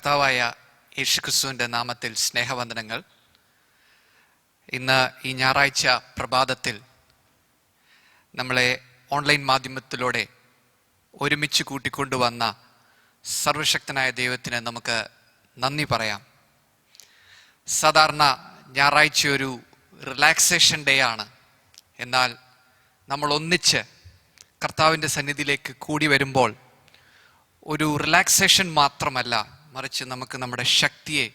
കർത്താവായ യേശുക്രിസ്തുവിൻ്റെ നാമത്തിൽ സ്നേഹവന്ദനങ്ങൾ. ഇന്ന് ഈ ഞായറാഴ്ച പ്രഭാതത്തിൽ നമ്മളെ ഓൺലൈൻ മാധ്യമത്തിലൂടെ ഒരുമിച്ച് കൂട്ടിക്കൊണ്ടുവന്ന സർവശക്തനായ ദൈവത്തിന് നമുക്ക് നന്ദി പറയാം. സാധാരണ ഞായറാഴ്ച ഒരു റിലാക്സേഷൻ ഡേ ആണ്. എന്നാൽ നമ്മൾ ഒന്നിച്ച് കർത്താവിൻ്റെ സന്നിധിയിലേക്ക് കൂടി വരുമ്പോൾ ഒരു റിലാക്സേഷൻ മാത്രമല്ല, മറിച്ച് നമുക്ക് നമ്മുടെ ശക്തിയെ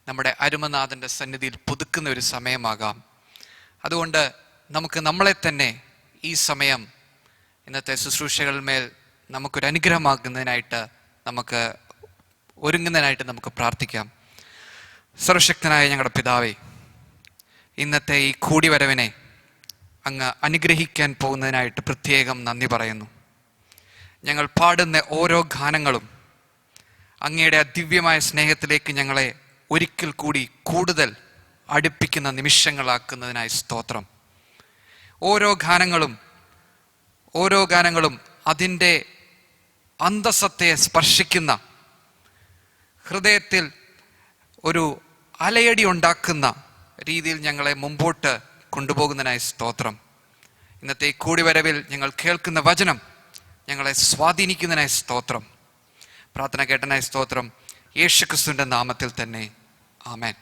നമ്മുടെ അരുമനാഥൻ്റെ സന്നിധിയിൽ പുതുക്കുന്ന ഒരു സമയമാകാം. അതുകൊണ്ട് നമുക്ക് നമ്മളെ തന്നെ ഈ സമയം ഇന്നത്തെ ശുശ്രൂഷകളിന്മേൽ നമുക്കൊരു അനുഗ്രഹമാകുന്നതിനായിട്ട് നമുക്ക് ഒരുങ്ങുന്നതിനായിട്ട് നമുക്ക് പ്രാർത്ഥിക്കാം. സർവശക്തനായ ഞങ്ങളുടെ പിതാവേ, ഇന്നത്തെ ഈ കൂടിവരവിനെ അങ്ങ് അനുഗ്രഹിക്കാൻ പോകുന്നതിനായിട്ട് പ്രത്യേകം നന്ദി പറയുന്നു. ഞങ്ങൾ പാടുന്ന ഓരോ ഗാനങ്ങളും അങ്ങയുടെ ദിവ്യമായ സ്നേഹത്തിലേക്ക് ഞങ്ങളെ ഒരിക്കൽ കൂടി കൂടുതൽ അടുപ്പിക്കുന്ന നിമിഷങ്ങളാക്കുന്നതിനായി സ്തോത്രം. ഓരോ ഗാനങ്ങളും അതിൻ്റെ അന്തസ്സത്തെ സ്പർശിക്കുന്ന, ഹൃദയത്തിൽ ഒരു അലയടി ഉണ്ടാക്കുന്ന രീതിയിൽ ഞങ്ങളെ മുമ്പോട്ട് കൊണ്ടുപോകുന്നതിനായി സ്തോത്രം. ഇന്നത്തെ ഈ കൂടിവരവിൽ ഞങ്ങൾ കേൾക്കുന്ന വചനം ഞങ്ങളെ സ്വാധീനിക്കുന്നതിനായി സ്തോത്രം. പ്രാർത്ഥന കേട്ടനായി സ്തോത്രം. യേശുക്രിസ്തുവിൻ്റെ നാമത്തിൽ തന്നെ ആമേൻ.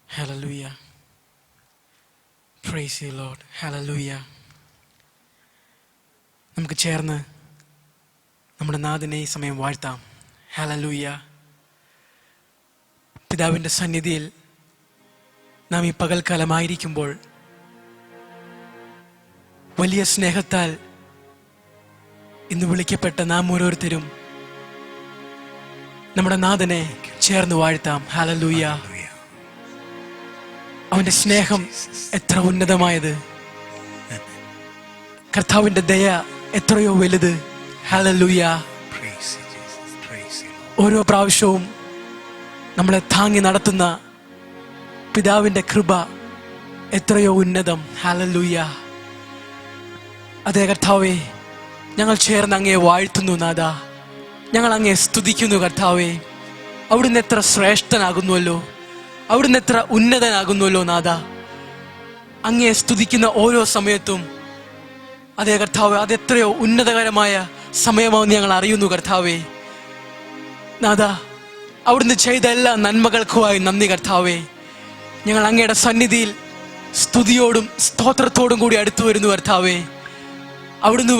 Hallelujah. Praise you, Lord. Hallelujah. നമുക്ക് ചേർന്ന് നമ്മുടെ നാഥനെ ഈ സമയം വാഴ്ത്താം. Hallelujah. പിതാവിൻ്റെ സന്നിധിയിൽ നാം ഈ പകൽക്കാലമായിരിക്കുമ്പോൾ വലിയ സ്നേഹത്താൽ ഇന്ന് വിളിക്കപ്പെട്ട നാം ഓരോരുത്തരും നമ്മുടെ നാഥനെ ചേർന്ന് വാഴ്ത്താം. ഹല്ലേലൂയ. അവന്റെ സ്നേഹം എത്ര ഉന്നതമായത്, കർത്താവിന്റെ ദയ എത്രയോ വലുത്. ഹല്ലേലൂയ. ഓരോ പ്രാവശ്യവും നമ്മളെ താങ്ങി നടത്തുന്ന പിതാവിന്റെ കൃപ എത്രയോ ഉന്നതം. ഹല്ലേലൂയ. അതേ കർത്താവേ, ഞങ്ങൾ ചേർന്ന് അങ്ങയെ വാഴ്ത്തുന്നു നാഥ. ഞങ്ങൾ അങ്ങയെ സ്തുതിക്കുന്നു കർത്താവേ. അവിടുന്ന് എത്ര ശ്രേഷ്ഠനാകുന്നുവല്ലോ, അവിടുന്ന് എത്ര ഉന്നതനാകുന്നുവല്ലോ നാഥ. അങ്ങയെ സ്തുതിക്കുന്ന ഓരോ സമയത്തും അതേ കർത്താവേ, അതെത്രയോ ഉന്നതകരമായ സമയമാണെന്ന് ഞങ്ങൾ അറിയുന്നു കർത്താവേ. നാഥ, അവിടുന്ന് ചെയ്ത എല്ലാ നന്മകൾക്കുമായി നന്ദി കർത്താവേ. ഞങ്ങൾ അങ്ങയുടെ സന്നിധിയിൽ സ്തുതിയോടും സ്തോത്രത്തോടും കൂടി അടുത്തു വരുന്നു കർത്താവേ. അവിടുന്ന്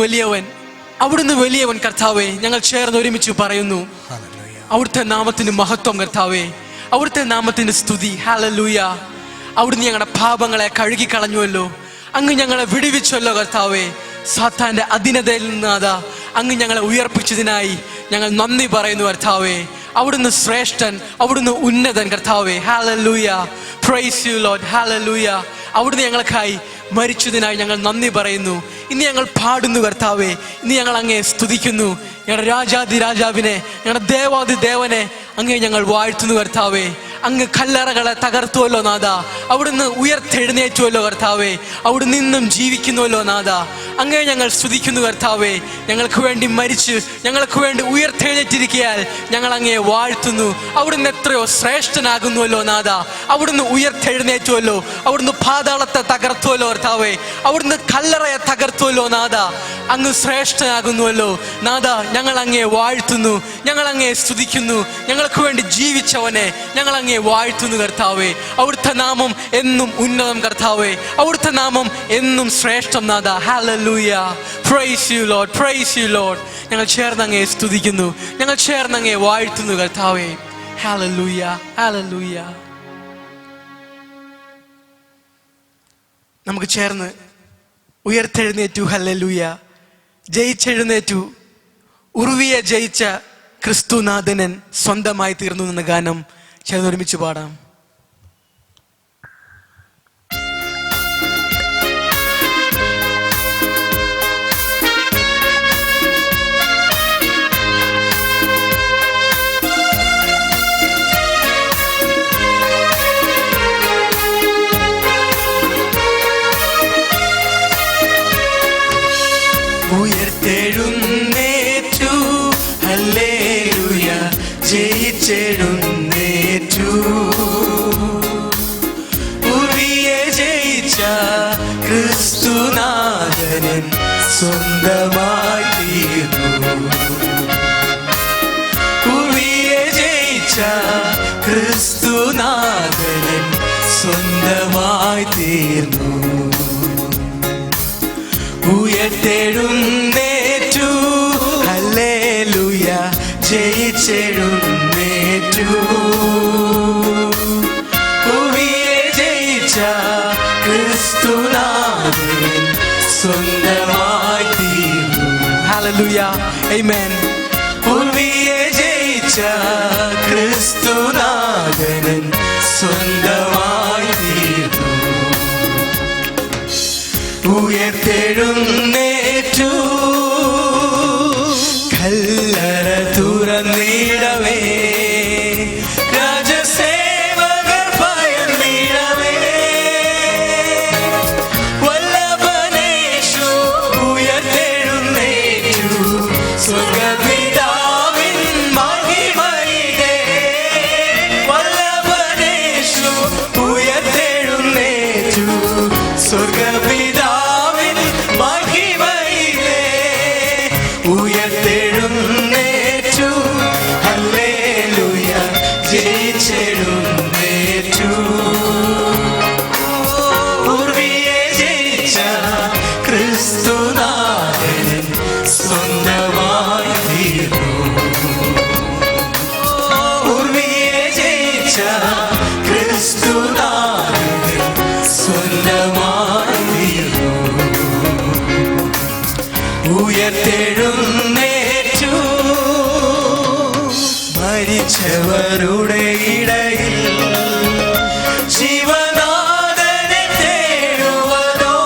വലിയവൻ കർത്താവേ. ഞങ്ങൾ ചേർന്ന് ഒരുമിച്ച് പറയുന്നു, അവിടുത്തെ നാമത്തിന് മഹത്വം കർത്താവേ, അവിടുത്തെ നാമത്തിന് സ്തുതി. ഹല്ലേലൂയ. അവിടുന്ന് ഞങ്ങളുടെ പാപങ്ങളെ കഴുകിക്കളഞ്ഞുവല്ലോ, അങ്ങ് ഞങ്ങളെ വിടുവിച്ചല്ലോ കർത്താവേ. സാത്താന്റെ അധീനതയിൽ നിന്ന് അങ്ങ് ഞങ്ങളെ ഉയർപ്പിച്ചതിനായി ഞങ്ങൾ നന്ദി പറയുന്നു കർത്താവേ. അവിടുന്ന് ശ്രേഷ്ഠൻ, അവിടുന്ന് ഉന്നതൻ കർത്താവേ. ഹല്ലേലൂയ. Praise you Lord. ഹല്ലേലൂയ. അവിടുന്ന് ഞങ്ങൾക്കായി മരിച്ചതിനായി ഞങ്ങൾ നന്ദി പറയുന്നു. ഇന്ന് ഞങ്ങൾ പാടുന്നു കർത്താവേ. ഇന്ന് ഞങ്ങൾ അങ്ങയെ സ്തുതിക്കുന്നു. ഞങ്ങളുടെ രാജാതി രാജാവിനെ, ഞങ്ങളുടെ ദേവാതി ദേവനെ അങ്ങേ ഞങ്ങൾ വാഴ്ത്തുന്നു കർത്താവേ. അങ്ങ് കല്ലറകളെ തകർത്തുവല്ലോ നാഥ, അവിടുന്ന് ഉയർത്തെഴുന്നേറ്റുവല്ലോ കർത്താവേ. അവിടുന്ന് ഇന്നും ജീവിക്കുന്നുവല്ലോ നാഥ. അങ്ങേ ഞങ്ങൾ സ്തുതിക്കുന്നു കർത്താവേ. ഞങ്ങൾക്ക് വേണ്ടി മരിച്ച് ഞങ്ങൾക്ക് വേണ്ടി ഉയർത്തെഴുന്നേറ്റിരിക്കയാൽ ഞങ്ങൾ അങ്ങയെ വാഴ്ത്തുന്നു. അവിടുന്ന് എത്രയോ ശ്രേഷ്ഠനാകുന്നുവല്ലോ നാഥ. അവിടുന്ന് ഉയർത്തെഴുന്നേറ്റുവല്ലോ, അവിടുന്ന് പാതാളത്തെ തകർത്തുവല്ലോ കർത്താവേ. അവിടുന്ന് കല്ലറയെ തകർത്തുവല്ലോ നാഥ. അങ്ങ് ശ്രേഷ്ഠനാകുന്നുവല്ലോ നാഥ. ഞങ്ങൾ അങ്ങയെ വാഴ്ത്തുന്നു, ഞങ്ങൾ അങ്ങയെ സ്തുതിക്കുന്നു. ഞങ്ങൾക്ക് വേണ്ടി ജീവിച്ചവനെ ഞങ്ങൾ അങ്ങയെ വാഴ്ത്തുന്നു കർത്താവേ. അവിടുത്തെ നാമം എന്നും ഉന്നതം കർത്താവേ. അവിടുത്തെ നാമം എന്നും ശ്രേഷ്ഠം നാഥ. ഹല്ലേലൂയ. Praise you Lord. Praise you Lord. ഞങ്ങൾ ചേർന്ന് അങ്ങയെ സ്തുതിക്കുന്നു, ഞങ്ങൾ ചേർന്ന് അങ്ങയെ വാഴ്ത്തുന്നു കർത്താവേ. ഹല്ലേലൂയ. ഹല്ലേലൂയ. നമുക്ക് ചേർന്ന് ഉയർത്തെഴുന്നേറ്റു ഹല്ലേലൂയ, ജയിച്ചെഴുന്നേറ്റു, ഉറുവിയെ ജയിച്ച ക്രിസ്തുനാഥനൻ സ്വന്തമായി തീർന്നു എന്ന ഗാനം ചേർന്നൊരുമിച്ച് പാടാം. സ്വന്തമായി തീർന്നു. ഉയർത്തെഴുന്നേറ്റു, ഹല്ലേലൂയ, ജയിച്ചെഴുന്നേറ്റു. ഭൂമിയെ ജയിച്ച ക്രിസ്തുനാഥൻ സ്വന്തമായി തീർന്നു. ഹല്ലേലൂയ, ആമേൻ. ഭൂമിയെ ജയിച്ച ക്രിസ്തുനാഥൻ സ്വന്തമായി തീർന്നു. ഉയർത്തെഴുന്നേറ്റു, കല്ലറ തുറന്നിടവേ, രാജസേവകർ ഭയന്നിടവേ, വല്ലഭനേശു ഉയർത്തെഴുന്നേറ്റു, സ്വർഗ്ഗപിതാവിൻ മഹിമയിലെ, വല്ലഭനേശു ഉയർത്തെഴുന്നേറ്റു, സ്വർഗ്ഗപിതാവിൻ മഹിമയിലെ, ഉയർത്തെഴുന്നേറ്റു, ഹല്ലേലൂയ, ജയിച്ചെഴുന്നേറ്റു. പൂർവിയെ ജയിച്ച ക്രിസ്തുനാഥൻ സ്വന്തമായി തീർന്നു. പൂർവിയെ ജയിച്ച ക്രിസ്തുനാഥൻ സ്വന്തമായി തീർന്നു. ഉയർത്തെഴുന്നേറ്റു, മരിച്ചവരുടെ ഇടയിൽ ജീവനാഥനെ തേടുവതോ,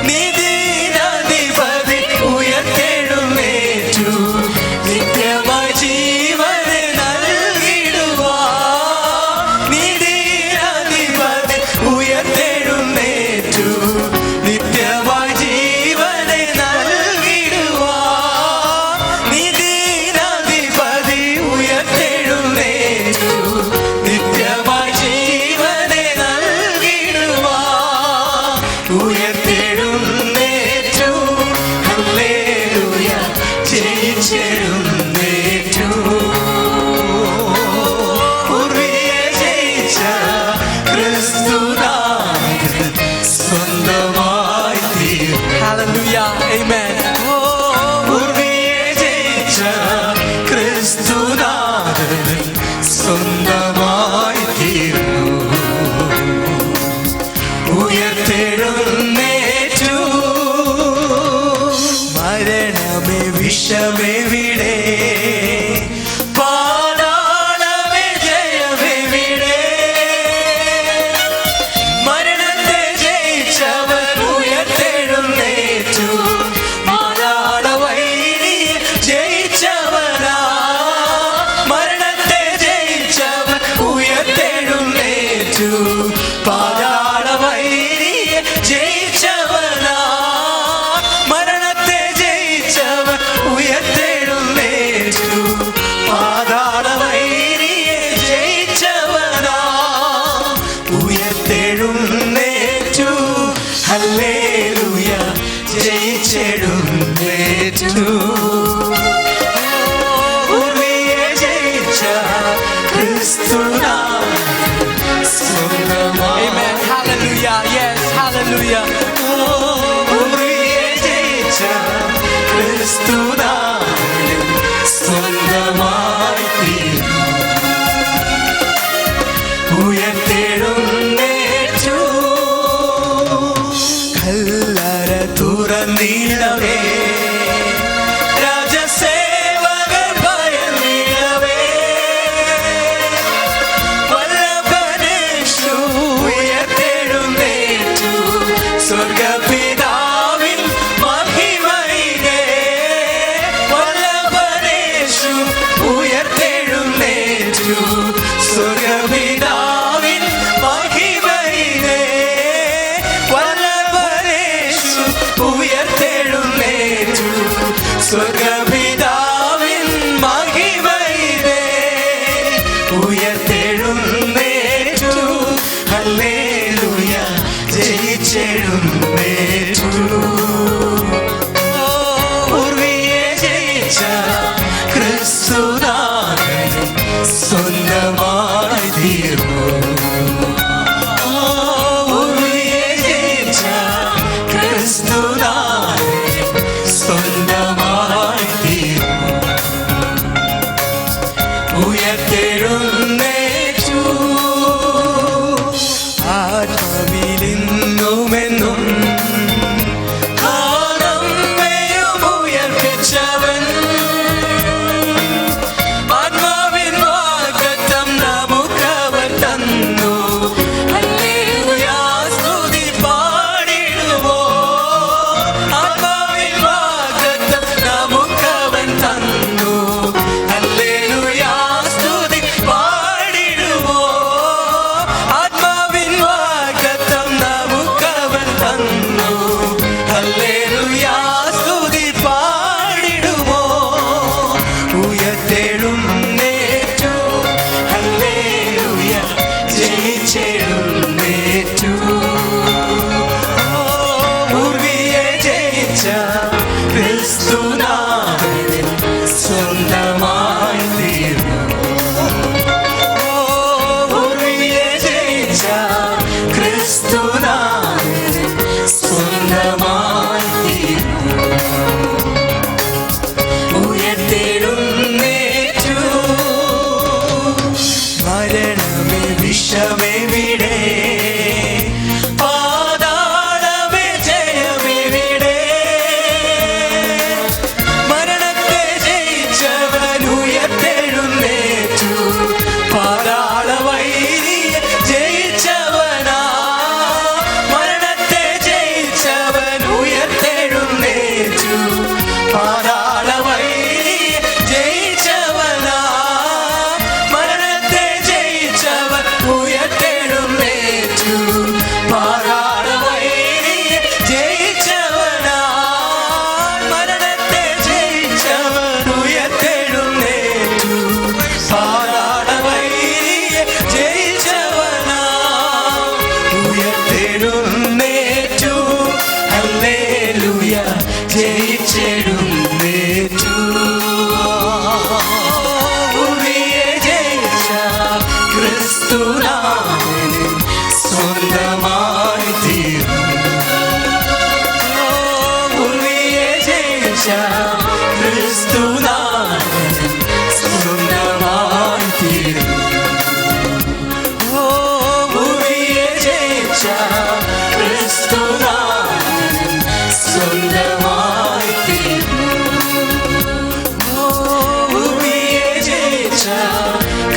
നിധിയധിപതി ഉയർത്തെഴുന്നേറ്റു, നിത്യമായി ജീവനെ നൽകിടുവാൻ. നിധിയധിപതി ഉയർത്തെഴുന്നേറ്റു, നിത്യമായി ജീവനെ നൽകിടുവാൻ. നിധിയധിപതി ഉയർത്തെഴുന്നേറ്റു, നിത്യമായി ജീവനെ നൽകിടുവാൻ. ഉയർത്തെഴുന്നേറ്റു, ഹല്ലേലൂയ, ജയിച്ചെഴുന്നേറ്റു. പൂർവിയെ ജയിച്ച ക്രിസ്തുനാഥൻ സ്വന്തമായി തീർന്നു. ഹല്ലേലൂയ, ആമേൻ. പൂർവിയെ ജയിച്ച ക്രിസ്തുനാഥൻ സ്വന്തമായി തീർന്നു. ഉയർത്തെഴുന്നേറ്റു, മരണമേ വിഷമെവിടെ, പാതാളമേ ജയമെവിടെ, മരണത്തെ ജയിച്ചവർ ഉയർത്തെഴുന്നേറ്റു, പാതാളവൈരിയെ ജയിച്ചവനാ, മരണത്തെ ജയിച്ചവർ ഉയർത്തെഴുന്നേറ്റു, പാതാളവൈരിയെ ജയിച്ചവനാ, മരണത്തെ ജയിച്ചവർ ഉയർത്തെഴുന്നേറ്റു, പാതാളവൈരിയെ ജയിച്ചവനാ, ഉയർത്തെഴുന്നേറ്റു, ഹല്ലേലൂയ, ജയിച്ചെഴുന്നേറ്റു. പൂർവിയെ ജയിച്ച ക്രിസ്തുനാഥൻ സ്വന്തമായി. Amen. Hallelujah. Yes. Hallelujah. പൂർവിയെ ജയിച്ച ക്രിസ്തുനാഥൻ സ്വന്തമായി തീർന്നു. ഉയർത്തെഴുന്നേറ്റു, കല്ലറ തുറന്നിടവേ, രാജസേവകർ ഭയന്നിടവേ, വല്ലഭനേശു ഉയർത്തെഴുന്നേറ്റു, സ്വർഗ്ഗപിതാവിൻ മഹിമയിലെ, വല്ലഭനേശു ഉയർത്തെഴുന്നേറ്റു, സ്വർഗ്ഗപിതാവിൻ മഹിമയിലെ, വല്ലഭനേശു ഉയർത്തെഴുന്നേറ്റു, സ്വർഗ്ഗപിതാവിൻ മഹിമയിലെ, ഉയർത്തെഴുന്നേറ്റു, ഹല്ലേലൂയ, ജയിച്ചെഴുന്നേറ്റു. പൂർവിയെ ജയിച്ച ക്രിസ്തുനാഥൻ സ്വന്തമായി തീർന്നു. ക്രിസ്തുനാഥൻ സ്വന്തമായി തീർന്നു. ഉർവിയെ ജയിച്ച ക്രിസ്തുനാഥൻ സ്വന്തമായി തീർന്നു. ഉർവിയെ ജയിച്ച ക്രിസ്തുനാഥൻ സ്വന്തമായി തീർന്നു. ഉർവിയെ ജയിച്ച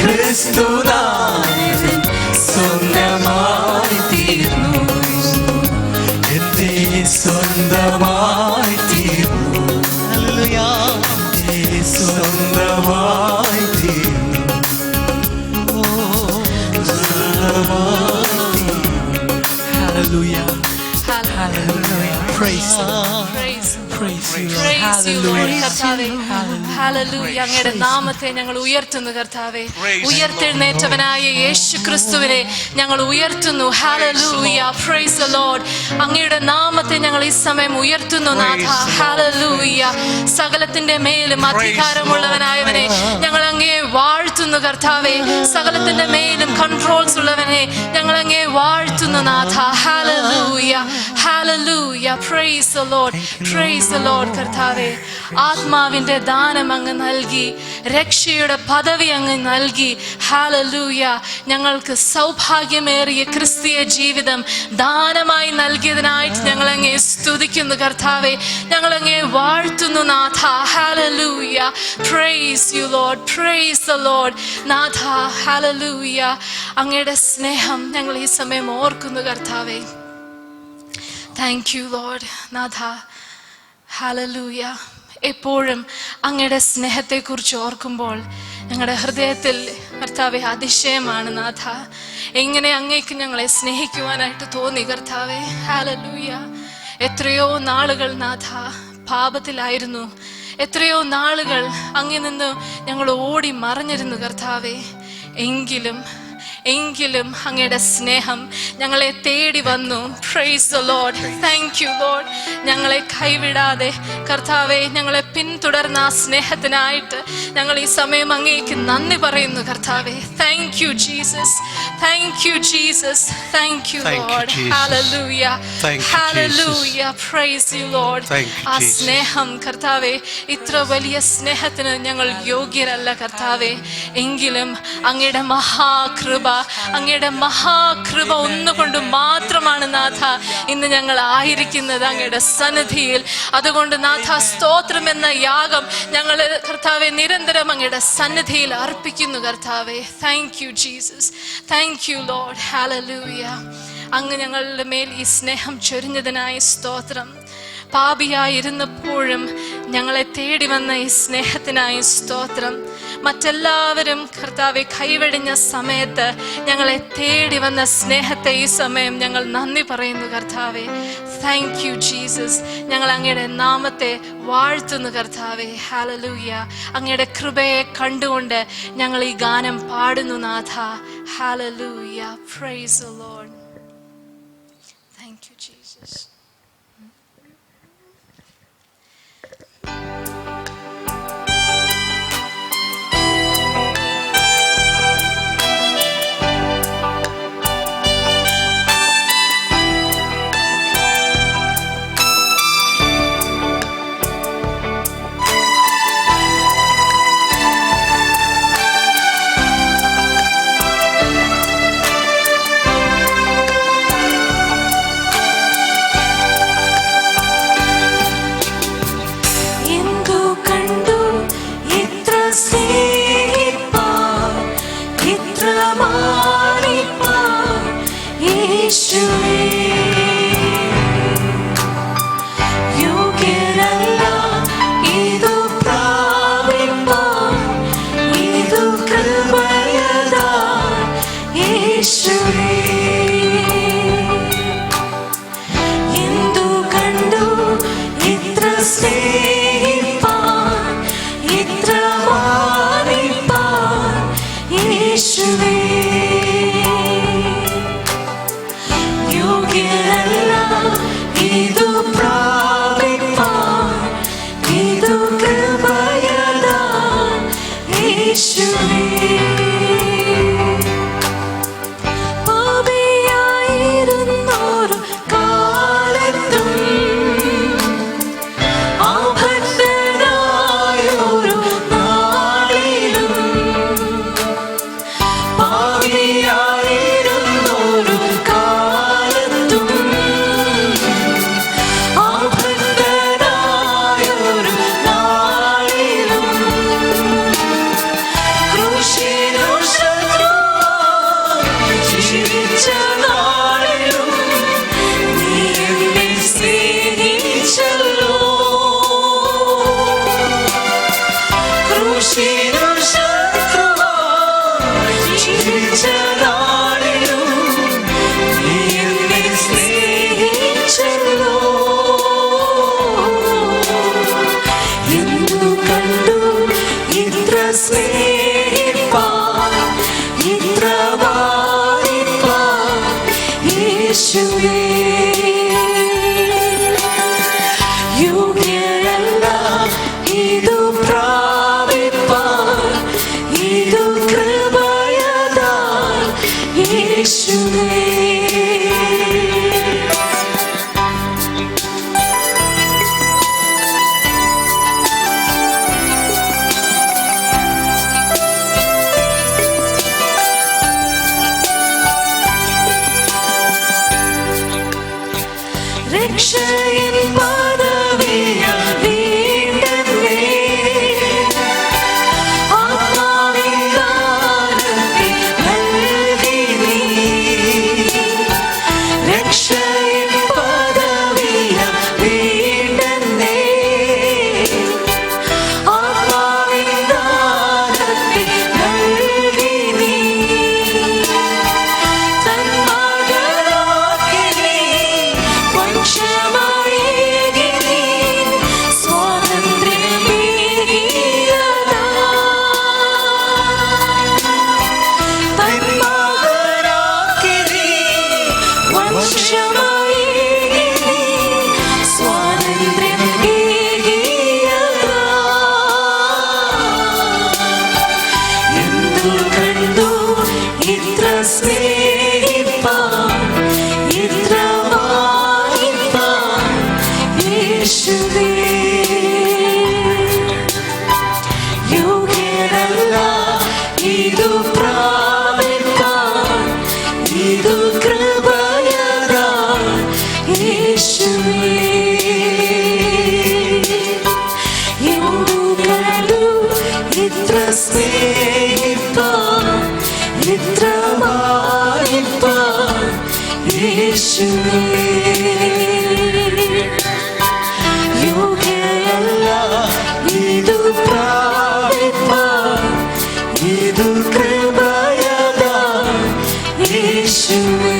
ക്രിസ്തുനാഥൻ സ്വന്തമായി തീർന്നു. എന്റെ സ്വന്തമായി തീർന്നു. എന്റെ സ്വന്തമായി തീർന്നു. സ്വന്തമായി തീർന്നു. Hallelujah. Hallelujah. Praise the Lord. Praise you, Lord. Praise you, Lord, Hallelujah. കർത്താവേ. Hallelujah. അങ്ങയുടെ നാമത്തെ ഞങ്ങൾ ഉയർത്തുന്നു കർത്താവേ. ഉയർത്തെഴുന്നേറ്റവനായ യേശു ക്രിസ്തുവിനെ ഞങ്ങൾ ഉയർത്തുന്നു. Hallelujah. Praise the Lord. അങ്ങയുടെ നാമത്തെ ഞങ്ങൾ ഈ സമയം ഉയർത്തുന്നു നാഥ. Hallelujah. സകലത്തിന്റെ മേലും അധികാരമുള്ളവനായവനെ ഞങ്ങൾ അങ്ങയെ വാഴ്ത്തുന്നു കർത്താവേ. സകലത്തിന്റെ മേലും കൺട്രോൾസ് ഉള്ളവനെ ഞങ്ങൾ അങ്ങയെ വാഴ്ത്തുന്നു നാഥ. Hallelujah. Hallelujah. Praise the Lord. Praise the Lord കർത്താവേ. ആത്മാവിന്റെ ദാനം അങ്ങ് നൽകി, രക്ഷയുടെ പദവി അങ്ങ് നൽകി. Hallelujah. ഞങ്ങൾക്ക് സൗഭാഗ്യമേറിയ ക്രിസ്തീയ ജീവിതം ദാനമായി നൽകിയതിനായിട്ട് ഞങ്ങൾ അങ്ങയെ സ്തുതിക്കുന്നു കർത്താവേ. ഞങ്ങൾ അങ്ങയെ വാഴ്ത്തുന്നു നാഥ. Hallelujah. Praise you, Lord. Praise the Lord. നാഥ. Hallelujah. അങ്ങയുടെ സ്നേഹം ഞങ്ങൾ ഈ സമയം ഓർക്കുന്നു കർത്താവേ. Thank you, Lord. നാഥ. Hallelujah. എപ്പോഴും അങ്ങയുടെ സ്നേഹത്തെക്കുറിച്ച് ഓർക്കുമ്പോൾ ഞങ്ങളുടെ ഹൃദയത്തിൽ കർത്താവെ അതിശയമാണ് നാഥ. എങ്ങനെ അങ്ങേക്ക് ഞങ്ങളെ സ്നേഹിക്കുവാനായിട്ട് തോന്നി കർത്താവെ. Hallelujah. എത്രയോ നാളുകൾ നാഥ പാപത്തിലായിരുന്നു. എത്രയോ നാളുകൾ അങ്ങിൽ നിന്ന് ഞങ്ങൾ ഓടി മറഞ്ഞിരുന്നു കർത്താവെ. എങ്കിലും അങ്ങയുടെ സ്നേഹം ഞങ്ങളെ തേടി വന്നു. Praise the Lord. Thank you, Lord. ഞങ്ങളെ കൈവിടാതെ കർത്താവെ ഞങ്ങളെ പിന്തുടർന്ന ആ സ്നേഹത്തിനായിട്ട് ഞങ്ങൾ ഈ സമയം അങ്ങേക്ക് നന്ദി പറയുന്നു കർത്താവെ. Thank you, Jesus. Thank you, Jesus. Thank you, Lord. Hallelujah. Hallelujah. Praise you, Lord. ആ സ്നേഹം കർത്താവെ, ഇത്ര വലിയ സ്നേഹത്തിന് ഞങ്ങൾ യോഗ്യരല്ല കർത്താവെ. എങ്കിലും അങ്ങയുടെ അങ്ങയുടെ മഹാകൃപ ഒന്നുകൊണ്ട് മാത്രമാണ് നാഥ ഇന്ന് ഞങ്ങൾ ആയിരിക്കുന്നത് അങ്ങയുടെ സന്നിധിയിൽ. അതുകൊണ്ട് നാഥ സ്തോത്രം എന്ന യാഗം ഞങ്ങൾ കർത്താവെ നിരന്തരം അങ്ങയുടെ സന്നിധിയിൽ അർപ്പിക്കുന്നു കർത്താവെ. Thank you Jesus. Thank you Lord. Hallelujah. അങ്ങ് ഞങ്ങളുടെ മേൽ ഈ സ്നേഹം ചൊരിഞ്ഞതിനായി സ്തോത്രം. പാപിയായിരുന്നപ്പോഴും ഞങ്ങളെ തേടി വന്ന ഈ സ്നേഹത്തിനായി സ്തോത്രം. മറ്റെല്ലാവരും കർത്താവെ കൈവെടിഞ്ഞ സമയത്ത് ഞങ്ങളെ തേടി വന്ന സ്നേഹത്തെ ഈ സമയം ഞങ്ങൾ നന്ദി പറയുന്നു കർത്താവെ. Thank you Jesus. ഞങ്ങൾ അങ്ങയുടെ നാമത്തെ വാഴ്ത്തുന്നു കർത്താവെ. ഹല്ലേലൂയ. അങ്ങയുടെ കൃപയെ കണ്ടുകൊണ്ട് ഞങ്ങൾ ഈ ഗാനം പാടുന്നു നാഥ. ഹല്ലേലൂയ. Praise the Lord. Thank you Jesus. പ്രാപിപ്പാൻ ഇതു കൃപയതാൽ യേശുവേ. രക്ഷയിൻ പദവിയാൽ വീണ്ടെന്നേ ആത്മാവിൻ ദാനത്തെ നൽകി നീ. രക്ഷയിൻ പദവിയാൽ വീണ്ടെന്നേ ആത്മാവിൻ ദാനത്തെ നൽകി നീ. തന്മകനാക്കി നീ വംശമായേകി നീ സ്വാതന്ത്ര്യമേകിയതാ. തന്മകനാക്കി നീ വംശമായേകി നീ സ്വാതന്ത്ര്യമേകിയതാ. എന്തു കണ്ടു ഇത്ര സ്നേഹിപ്പാൻ ഇത്ര വായിപ്പാൻ യേശുവേ. യോഗ്യനല്ല ഇതു പ്രാപിപ്പാൻ ഇതു കൃപയതാൽ യേശുവേ. എന്തു കണ്ടു ഇത്ര സ്നേഹിപ്പാൻ ഇത്ര വായിപ്പാൻ യേശുവേ. യോഗ്യനല്ല ഇതു പ്രാപിപ്പാൻ ഇതു കൃപയതാൽ യേശുവേ.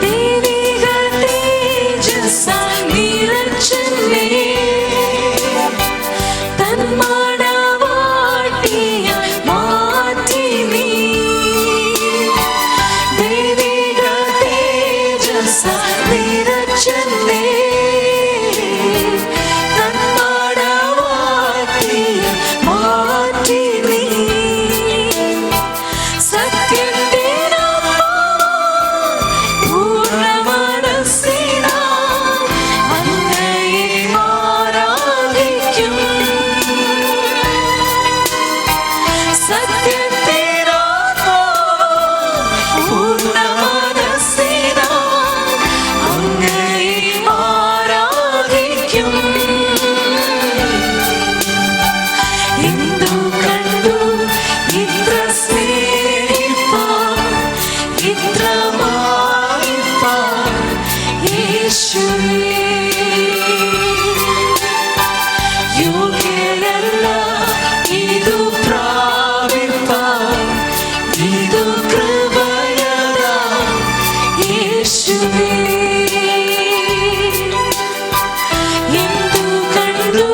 ദൈവിക തേജസ്സാൽ നിറച്ചെന്നേ തന്മണവാട്ടിയായി മാറ്റി നീ. ദൈവിക തേജസ്സാൽ നിറച്ചെന്നേ തന്മണവാട്ടിയായി മാറ്റി നീ. പൂർണ്ണമനസ്സിനാൽ അങ്ങയെ ആരാധിക്കും. സത്യത്തിനാത്മാവ് പൂർണ്ണമനസ്സിനാൽ അങ്ങയെ ആരാധിക്കും. എന്തു കണ്ടു ഇത്ര സ്നേഹിപ്പാൻ ഇത്ര വായിപ്പാൻ യേശുവേ. യോഗ്യനല്ല ഇതു പ്രാപിപ്പാൻ ഇതു കൃപയതാൽ യേശുവേ. എന്തു കണ്ടു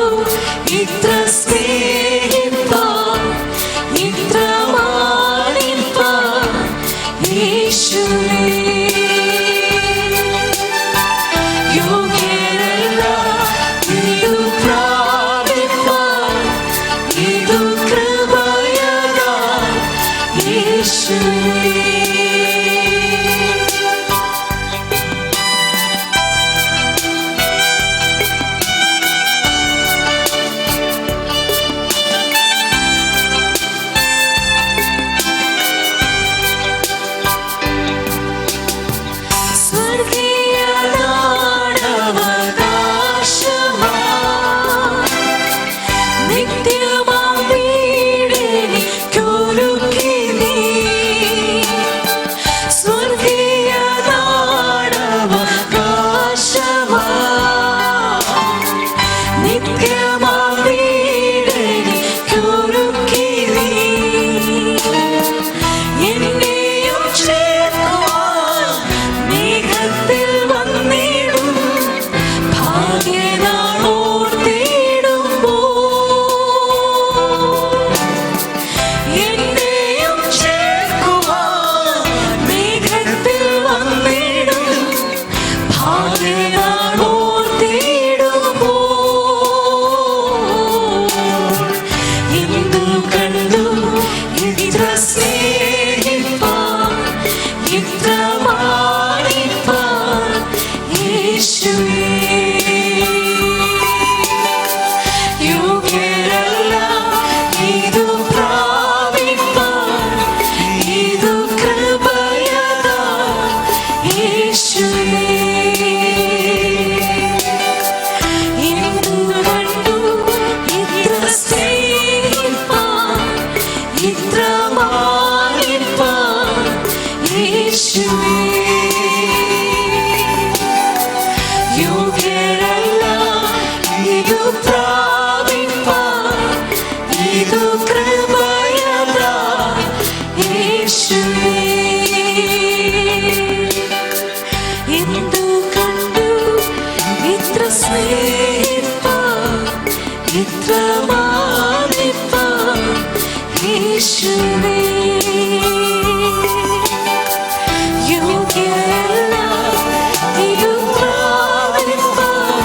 ഇത്ര സ്നേഹിപ്പാൻ ഇത്ര വായിപ്പാൻ യേശുവേ. യോഗ്യനല്ല ഇതു പ്രാപിപ്പാൻ ഇതു കൃപയതാൽ യേശുവേ. സ്നേഹിപ്പാൻ എത്ര മാനിപ്പാൻ യേശുവേ യോഗ്യനല്ല ഇതു പ്രാപിപ്പാൻ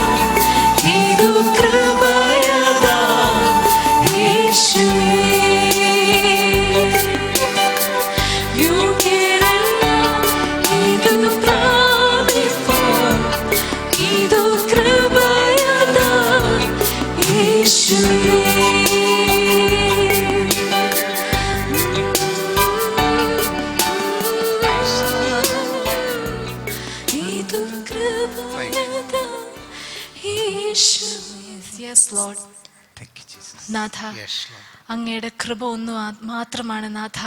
ഇതു കൃപയതാ യേശുവേ യോഗ്യനല്ല ഇതു പ്രാപിപ്പാൻ ഇതു കൃപയതാ യേശുവേ ഇതു കൃപയതാ യേശുവേ. Yes, Lord. നാഥ, അങ്ങയുടെ കൃപ ഒന്ന് മാത്രമാണ് നാഥ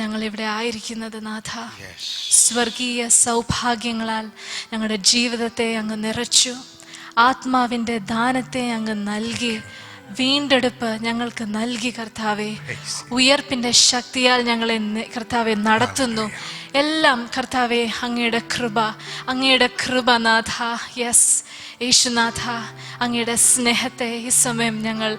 ഞങ്ങളിവിടെ ആയിരിക്കുന്നത്. നാഥ, സ്വർഗീയ സൗഭാഗ്യങ്ങളാൽ ഞങ്ങളുടെ ജീവിതത്തെ അങ്ങ് നിറച്ചു. ആത്മാവിൻ്റെ ദാനത്തെ അങ്ങ് നൽകി. വീണ്ടെടുപ്പ് ഞങ്ങൾക്ക് നൽകി കർത്താവെ. ഉയർപ്പിൻ്റെ ശക്തിയാൽ ഞങ്ങളെ കർത്താവെ നടത്തുന്നു. എല്ലാം കർത്താവെ അങ്ങയുടെ കൃപ നാഥ. യെസ് യേശുനാഥ, അങ്ങയുടെ സ്നേഹത്തെ ഈ സമയം ഞങ്ങൾ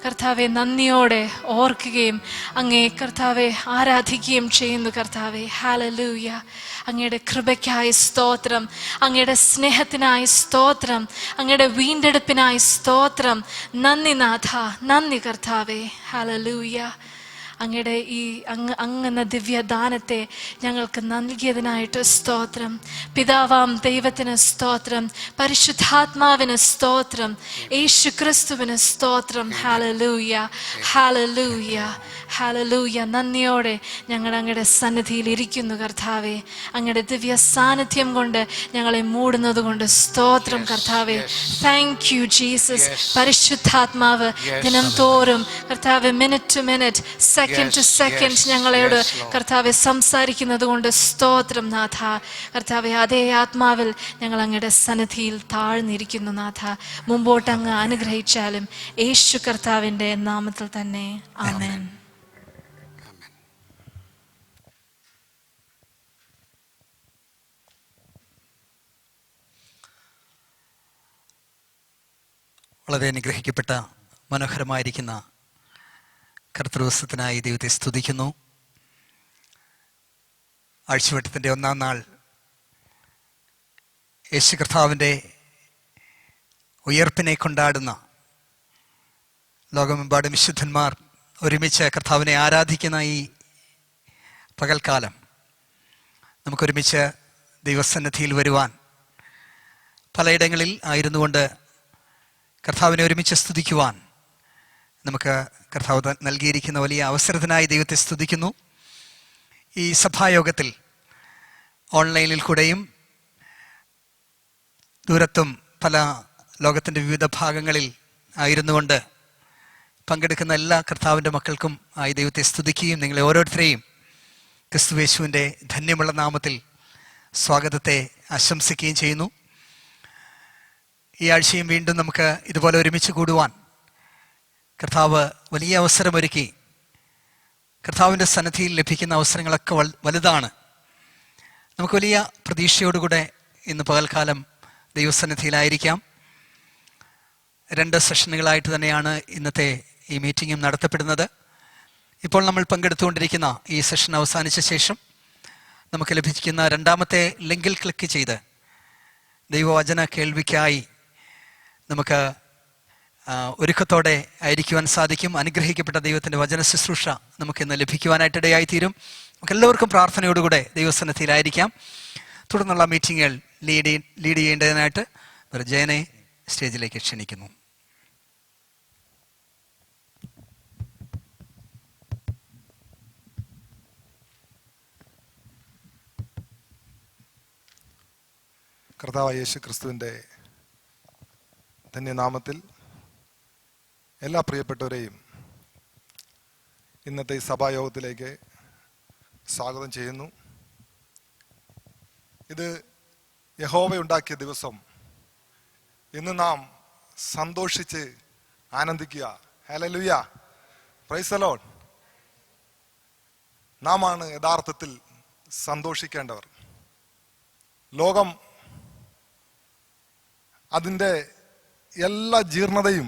കർത്താവെ നന്ദിയോടെ ഓർക്കുകയും അങ്ങേ കർത്താവെ ആരാധിക്കുകയും ചെയ്യുന്നു കർത്താവെ. ഹല്ലേലൂയ. അങ്ങയുടെ കൃപയ്ക്കായി സ്തോത്രം, അങ്ങയുടെ സ്നേഹത്തിനായി സ്തോത്രം, അങ്ങയുടെ വീണ്ടെടുപ്പിനായി സ്തോത്രം. നന്ദി നാഥ, നന്ദി കർത്താവെ. ഹല്ലേലൂയ. അങ്ങയുടെ ഈ അങ്ങെന്ന ദിവ്യദാനത്തെ ഞങ്ങൾക്ക് നൽകിയതിനായിട്ട് സ്തോത്രം. പിതാവാം ദൈവത്തിന് സ്തോത്രം, പരിശുദ്ധാത്മാവിന് സ്തോത്രം, യേശു ക്രിസ്തുവിന് സ്തോത്രം. Hallelujah, hallelujah, hallelujah. നന്ദിയോടെ ഞങ്ങൾ അങ്ങയുടെ സന്നിധിയിൽ ഇരിക്കുന്നു കർത്താവെ. അങ്ങയുടെ ദിവ്യ സാന്നിധ്യം കൊണ്ട് ഞങ്ങളെ മൂടുന്നത് കൊണ്ട് സ്തോത്രം കർത്താവെ. Thank you Jesus. പരിശുദ്ധാത്മാവ് ദിനം തോറും കർത്താവെ, minute to minute, second to second ഞങ്ങളോട് കർത്താവെ സംസാരിക്കുന്നത് കൊണ്ട് സ്തോത്രം നാഥ. കർത്താവെ, അതേ ആത്മാവിൽ ഞങ്ങൾ അങ്ങയുടെ സന്നിധിയിൽ താഴ്ന്നിരിക്കുന്നു നാഥ. മുമ്പോട്ട് അങ്ങ് അനുഗ്രഹിച്ചാലും യേശു കർത്താവിൻ്റെ നാമത്തിൽ തന്നെ. ആമേൻ. വളരെ അനുഗ്രഹിക്കപ്പെട്ട മനോഹരമായിരിക്കുന്ന കർത്തൃദിവസത്തിനായി ദൈവത്തെ സ്തുതിക്കുന്നു. ആഴ്ചവട്ടത്തിൻ്റെ ഒന്നാം നാൾ യേശു കർത്താവിൻ്റെ ഉയർപ്പിനെ കൊണ്ടാടുന്ന ലോകമെമ്പാടും വിശുദ്ധന്മാർ ഒരുമിച്ച് കർത്താവിനെ ആരാധിക്കുന്ന ഈ പകൽക്കാലം നമുക്കൊരുമിച്ച് ദൈവസന്നിധിയിൽ വരുവാൻ പലയിടങ്ങളിൽ ആയിരുന്നുകൊണ്ട് കർത്താവിനെ ഒരുമിച്ച് സ്തുതിക്കുവാൻ നമുക്ക് കർത്താവ് നൽകിയിരിക്കുന്ന വലിയ അവസരത്തിനായി ദൈവത്തെ സ്തുതിക്കുന്നു. ഈ സഭായോഗത്തിൽ ഓൺലൈനിൽ കൂടെയും ദൂരത്തും പല ലോകത്തിൻ്റെ വിവിധ ഭാഗങ്ങളിൽ ആയിരുന്നുകൊണ്ട് പങ്കെടുക്കുന്ന എല്ലാ കർത്താവിൻ്റെ മക്കൾക്കും ആയി ദൈവത്തെ സ്തുതിക്കുകയും നിങ്ങളെ ഓരോരുത്തരെയും ക്രിസ്തുയേശുവിൻ്റെ ധന്യമുള്ള നാമത്തിൽ സ്വാഗതത്തെ ആശംസിക്കുകയും ചെയ്യുന്നു. ഈ ആഴ്ചയും വീണ്ടും നമുക്ക് ഇതുപോലെ ഒരുമിച്ച് കൂടുവാൻ കർത്താവ് വലിയ അവസരമൊരുക്കി. കർത്താവിൻ്റെ സന്നിധിയിൽ ലഭിക്കുന്ന അവസരങ്ങളൊക്കെ വലുതാണ്. നമുക്ക് വലിയ പ്രതീക്ഷയോടുകൂടെ ഇന്ന് പകൽക്കാലം ദൈവസന്നിധിയിലായിരിക്കാം. 2 സെഷനുകളായിട്ട് തന്നെയാണ് ഇന്നത്തെ ഈ മീറ്റിങ്ങും നടത്തപ്പെടുന്നത്. ഇപ്പോൾ നമ്മൾ പങ്കെടുത്തുകൊണ്ടിരിക്കുന്ന ഈ സെഷൻ അവസാനിച്ച ശേഷം നമുക്ക് ലഭിക്കുന്ന 2ാമത്തെ ലിങ്കിൽ ക്ലിക്ക് ചെയ്ത് ദൈവവചന കേൾവിക്കായി നമുക്ക് ഒരുക്കത്തോടെ ആയിരിക്കുവാൻ സാധിക്കും. അനുഗ്രഹിക്കപ്പെട്ട ദൈവത്തിൻ്റെ വചന ശുശ്രൂഷ നമുക്കിന്ന് ലഭിക്കുവാനായിട്ടിടയായിത്തീരും. നമുക്കെല്ലാവർക്കും പ്രാർത്ഥനയോടുകൂടെ ദൈവസന്നിധിയിലായിരിക്കാം. തുടർന്നുള്ള മീറ്റിങ്ങുകൾ ലീഡ് ചെയ്യേണ്ടതിനായിട്ട് ജയനെ സ്റ്റേജിലേക്ക് ക്ഷണിക്കുന്നു. കർത്താവായ യേശു ക്രിസ്തുവിൻ്റെ ധന്യനാമത്തിൽ എല്ലാ പ്രിയപ്പെട്ടവരെയും ഇന്നത്തെ ഈ സഭായോഗത്തിലേക്ക് സ്വാഗതം ചെയ്യുന്നു. ഇത് യഹോവയുണ്ടാക്കിയ ദിവസം. ഇന്ന് നാം സന്തോഷിച്ച് ആനന്ദിക്കുക. Hallelujah, praise the Lord. നാം ആണ് യഥാർത്ഥത്തിൽ സന്തോഷിക്കേണ്ടവർ. ലോകം അതിൻ്റെ എല്ലാ ജീർണതയും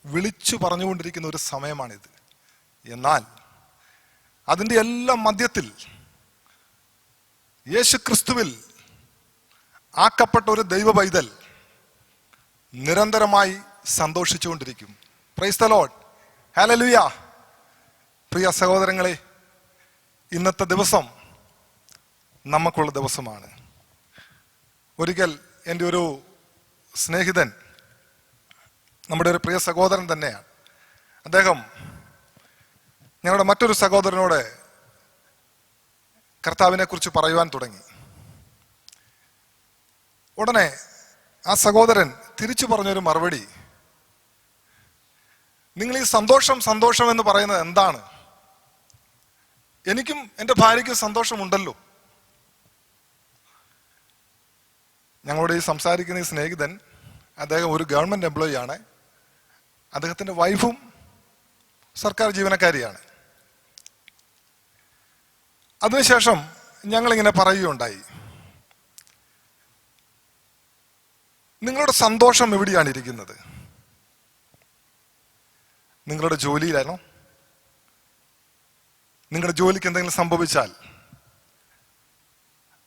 വിളിച്ചു പറഞ്ഞുകൊണ്ടിരിക്കുന്ന ഒരു സമയമാണിത്. എന്നാൽ അതിൻ്റെ എല്ലാം മധ്യത്തിൽ യേശുക്രിസ്തുവിൽ ആക്കപ്പെട്ട ഒരു ദൈവ പൈതൽ നിരന്തരമായി സന്തോഷിച്ചുകൊണ്ടിരിക്കും. Praise the Lord, hallelujah. പ്രിയ സഹോദരങ്ങളെ, ഇന്നത്തെ ദിവസം നമുക്കുള്ള ദിവസമാണ്. ഒരിക്കൽ എൻ്റെ ഒരു സ്നേഹിതൻ, നമ്മുടെ ഒരു പ്രിയ സഹോദരൻ തന്നെയാണ്, അദ്ദേഹം ഞങ്ങളുടെ മറ്റൊരു സഹോദരനോട് കർത്താവിനെ കുറിച്ച് പറയുവാൻ തുടങ്ങി. ഉടനെ ആ സഹോദരൻ തിരിച്ചു പറഞ്ഞൊരു മറുപടി, നിങ്ങൾ ഈ സന്തോഷം സന്തോഷം എന്ന് പറയുന്നത് എന്താണ്? എനിക്കും എൻ്റെ ഭാര്യയ്ക്കും സന്തോഷമുണ്ടല്ലോ. ഞങ്ങളോട് ഈ സംസാരിക്കുന്ന ഈ സ്നേഹിതൻ, അദ്ദേഹം ഒരു ഗവൺമെന്റ് എംപ്ലോയി ആണ്. അദ്ദേഹത്തിന്റെ വൈഫും സർക്കാർ ജീവനക്കാരിയാണ്. അതിനുശേഷം ഞങ്ങളിങ്ങനെ പറയുകയുണ്ടായി, നിങ്ങളുടെ സന്തോഷം എവിടെയാണ് ഇരിക്കുന്നത്? നിങ്ങളുടെ ജോലിയിലാണോ? നിങ്ങളുടെ ജോലിക്ക് എന്തെങ്കിലും സംഭവിച്ചാൽ,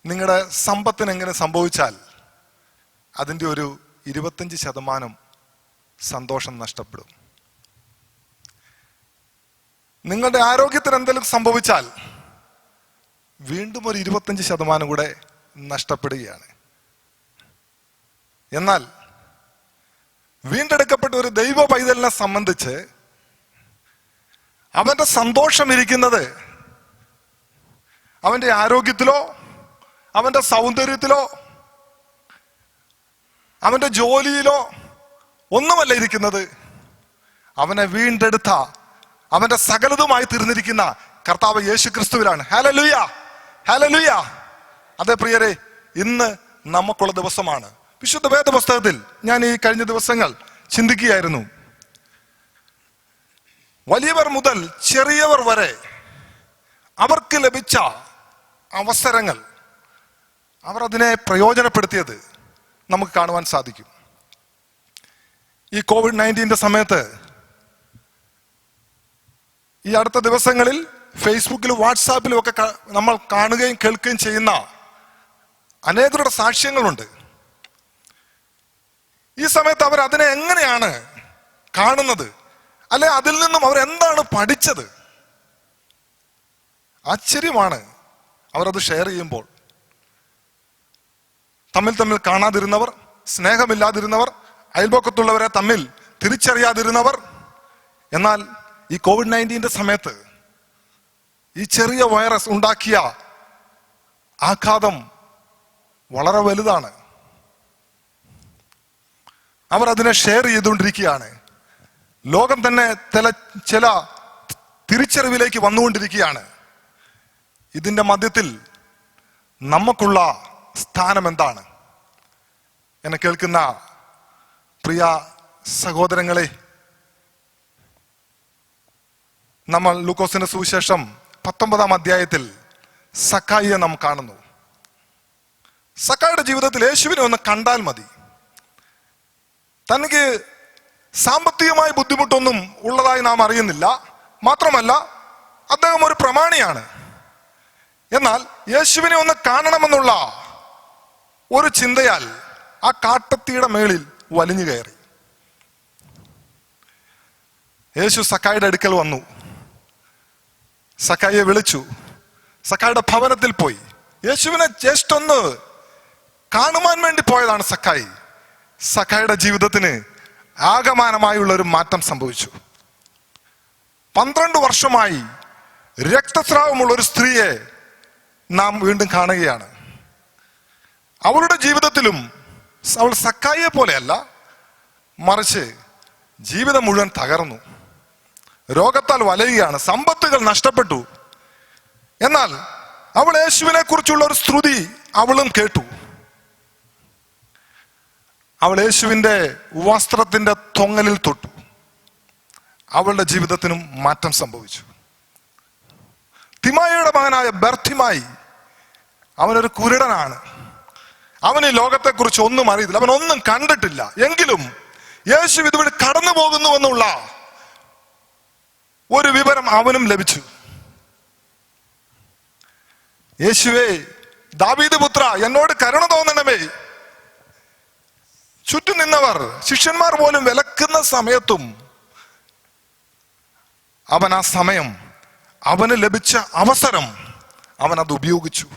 നിങ്ങളുടെ സമ്പത്തിന് എങ്ങനെ സംഭവിച്ചാൽ അതിൻ്റെ ഒരു 25% സന്തോഷം നഷ്ടപ്പെടും. നിങ്ങളുടെ ആരോഗ്യത്തിന് എന്തെങ്കിലും സംഭവിച്ചാൽ വീണ്ടും ഒരു 25% കൂടെ നഷ്ടപ്പെടുകയാണ്. എന്നാൽ വീണ്ടെടുക്കപ്പെട്ട ഒരു ദൈവ പൈതലിനെ സംബന്ധിച്ച് അവന്റെ സന്തോഷം ഇരിക്കുന്നത് അവന്റെ ആരോഗ്യത്തിലോ അവന്റെ സൗന്ദര്യത്തിലോ അവന്റെ ജോലിയിലോ ഒന്നുമല്ല ഇരിക്കുന്നത്. അവനെ വീണ്ടെടുത്ത അവന്റെ സകലതുമായി തീർന്നിരിക്കുന്ന കർത്താവ് യേശു ക്രിസ്തുവിലാണ്. Hallelujah, hallelujah. അതെ പ്രിയരെ, ഇന്ന് നമുക്കുള്ള ദിവസമാണ്. വിശുദ്ധ വേദപുസ്തകത്തിൽ ഞാൻ ഈ കഴിഞ്ഞ ദിവസങ്ങൾ ചിന്തിക്കുകയായിരുന്നു. വലിയവർ മുതൽ ചെറിയവർ വരെ അവർക്ക് ലഭിച്ച അവസരങ്ങൾ അവർ അതിനെ പ്രയോജനപ്പെടുത്തിയത് നമുക്ക് കാണുവാൻ സാധിക്കും. ഈ COVID-19 സമയത്ത് ഈ അടുത്ത ദിവസങ്ങളിൽ ഫേസ്ബുക്കിലും വാട്സാപ്പിലും ഒക്കെ നമ്മൾ കാണുകയും കേൾക്കുകയും ചെയ്യുന്ന അനേകരുടെ സാക്ഷ്യങ്ങളുണ്ട്. ഈ സമയത്ത് അവർ അതിനെ എങ്ങനെയാണ് കാണുന്നത്, അല്ലെ അതിൽ നിന്നും അവർ എന്താണ് പഠിച്ചത്? ആശ്ചര്യമാണ് അവരത് ഷെയർ ചെയ്യുമ്പോൾ. തമ്മിൽ കാണാതിരുന്നവർ, സ്നേഹമില്ലാതിരുന്നവർ, അയൽപക്കത്തുള്ളവരെ തമ്മിൽ തിരിച്ചറിയാതിരുന്നവർ, എന്നാൽ ഈ COVID-19 സമയത്ത് ഈ ചെറിയ വൈറസ് ഉണ്ടാക്കിയ ആഘാതം വളരെ വലുതാണ്. അവർ അതിനെ ഷെയർ ചെയ്തുകൊണ്ടിരിക്കുകയാണ്. ലോകം തന്നെ ചില തിരിച്ചറിവിലേക്ക് വന്നുകൊണ്ടിരിക്കുകയാണ്. ഇതിന്റെ മധ്യത്തിൽ നമുക്കുള്ള സ്ഥാനം എന്താണ്? എന്നെ കേൾക്കുന്ന പ്രിയ സഹോദരങ്ങളെ, നമ്മൾ ലൂക്കോസിന്റെ സുവിശേഷം 19-ാം അധ്യായത്തിൽ സക്കായിയെ നാം കാണുന്നു. സക്കായിയുടെ ജീവിതത്തിൽ യേശുവിനെ ഒന്ന് കണ്ടാൽ മതി. തനിക്ക് സാമ്പത്തികമായ ബുദ്ധിമുട്ടൊന്നും ഉള്ളതായി നാം അറിയുന്നില്ല. മാത്രമല്ല അദ്ദേഹം ഒരു പ്രമാണിയാണ്. എന്നാൽ യേശുവിനെ ഒന്ന് കാണണമെന്നുള്ള ഒരു ചിന്തയാൽ ആ കാട്ടത്തിയുടെ മേളിൽ വലിഞ്ഞു കയറി. യേശു സക്കായിയുടെ അടുക്കൽ വന്നു. സക്കായിയെ വിളിച്ചു. സക്കായിയുടെ ഭവനത്തിൽ പോയി. യേശുവിനെ ജസ്റ്റ് ഒന്ന് കാണുവാൻ വേണ്ടി പോയതാണ് സക്കായി. സക്കായിയുടെ ജീവിതത്തിന് ആകമാനമായുള്ള ഒരു മാറ്റം സംഭവിച്ചു. 12 വർഷമായി രക്തസ്രാവമുള്ള ഒരു സ്ത്രീയെ നാം വീണ്ടും കാണുകയാണ്. അവളുടെ ജീവിതത്തിലും അവൾ സക്കായിയെ പോലെയല്ല, മറിച്ച് ജീവിതം മുഴുവൻ തകർന്നു. രോഗത്താൽ വലയുകയാണ്, സമ്പത്തുകൾ നഷ്ടപ്പെട്ടു. എന്നാൽ അവൾ യേശുവിനെ കുറിച്ചുള്ള ഒരു സ്തുതി അവളും കേട്ടു. അവൾ യേശുവിന്റെ വസ്ത്രത്തിന്റെ തൊങ്ങലിൽ തൊട്ടു. അവളുടെ ജീവിതത്തിനും മാറ്റം സംഭവിച്ചു. തിമായിയുടെ മകനായ ബർത്തിമായി, അവനൊരു കുരുടനാണ്. അവന് ഈ ലോകത്തെക്കുറിച്ച് ഒന്നും അറിയത്തില്ല, അവൻ ഒന്നും കണ്ടിട്ടില്ല. എങ്കിലും യേശു ഇതുവഴി കടന്നു പോകുന്നുവെന്നുള്ള ഒരു വിവരം അവനും ലഭിച്ചു. യേശുവേ, ദാവീദ് പുത്ര, എന്നോട് കരുണ തോന്നണമേ. ചുറ്റും നിന്നവർ, ശിഷ്യന്മാർ പോലും വിലക്കുന്ന സമയത്തും അവൻ ആ സമയം, അവന് ലഭിച്ച അവസരം അവൻ അത് ഉപയോഗിച്ചു.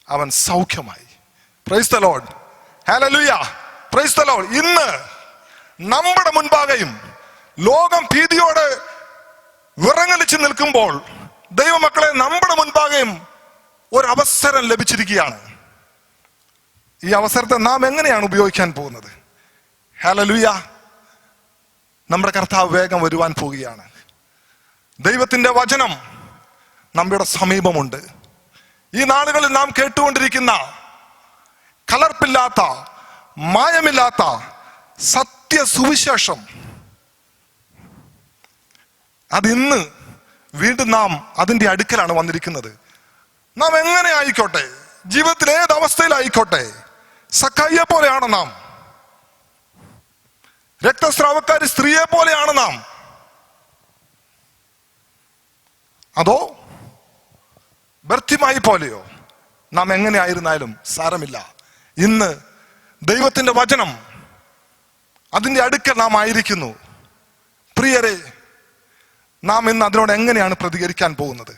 അവൻ സൗഖ്യമായി. Praise the Lord, hallelujah, praise the Lord. ഇന്ന് നമ്മുടെ മുൻപാകെയും ലോകം ഭീതിയോടെ വിറങ്ങലിച്ച് നിൽക്കുമ്പോൾ ദൈവമക്കളെ, നമ്മുടെ മുൻപാകെയും ഒരവസരം ലഭിച്ചിരിക്കുകയാണ്. ഈ അവസരത്തെ നാം എങ്ങനെയാണ് ഉപയോഗിക്കാൻ പോകുന്നത്? ഹല്ലേലൂയ. നമ്മുടെ കർത്താവ് വേഗം വരുവാൻ പോവുകയാണ്. ദൈവത്തിന്റെ വചനം നമ്മുടെ സമീപമുണ്ട്. ഈ നാളുകളിൽ നാം കേട്ടുകൊണ്ടിരിക്കുന്ന കലർപ്പില്ലാത്ത, മായമില്ലാത്ത സത്യ സുവിശേഷം, അതിന്ന് വീണ്ടും നാം അതിന്റെ അടുക്കലാണ് വന്നിരിക്കുന്നത്. നാം എങ്ങനെ ആയിക്കോട്ടെ, ജീവിതത്തിൽ ഏത് അവസ്ഥയിലായിക്കോട്ടെ, സഖായിയെ പോലെയാണ് നാം, രക്തസ്രാവക്കാരി സ്ത്രീയെ പോലെയാണ് നാം, അതോ ബർത്തിമായി പോലെയോ? നാം എങ്ങനെ ആയിരുന്നാലും സാരമില്ല. ഇന്ന് ദൈവത്തിന്റെ വചനം അതിന്റെ അടുക്കൽ നാം ആയിരിക്കുന്നു. പ്രിയരെ, നാം ഇന്ന് അതിനോട് എങ്ങനെയാണ് പ്രതികരിക്കാൻ പോകുന്നത്?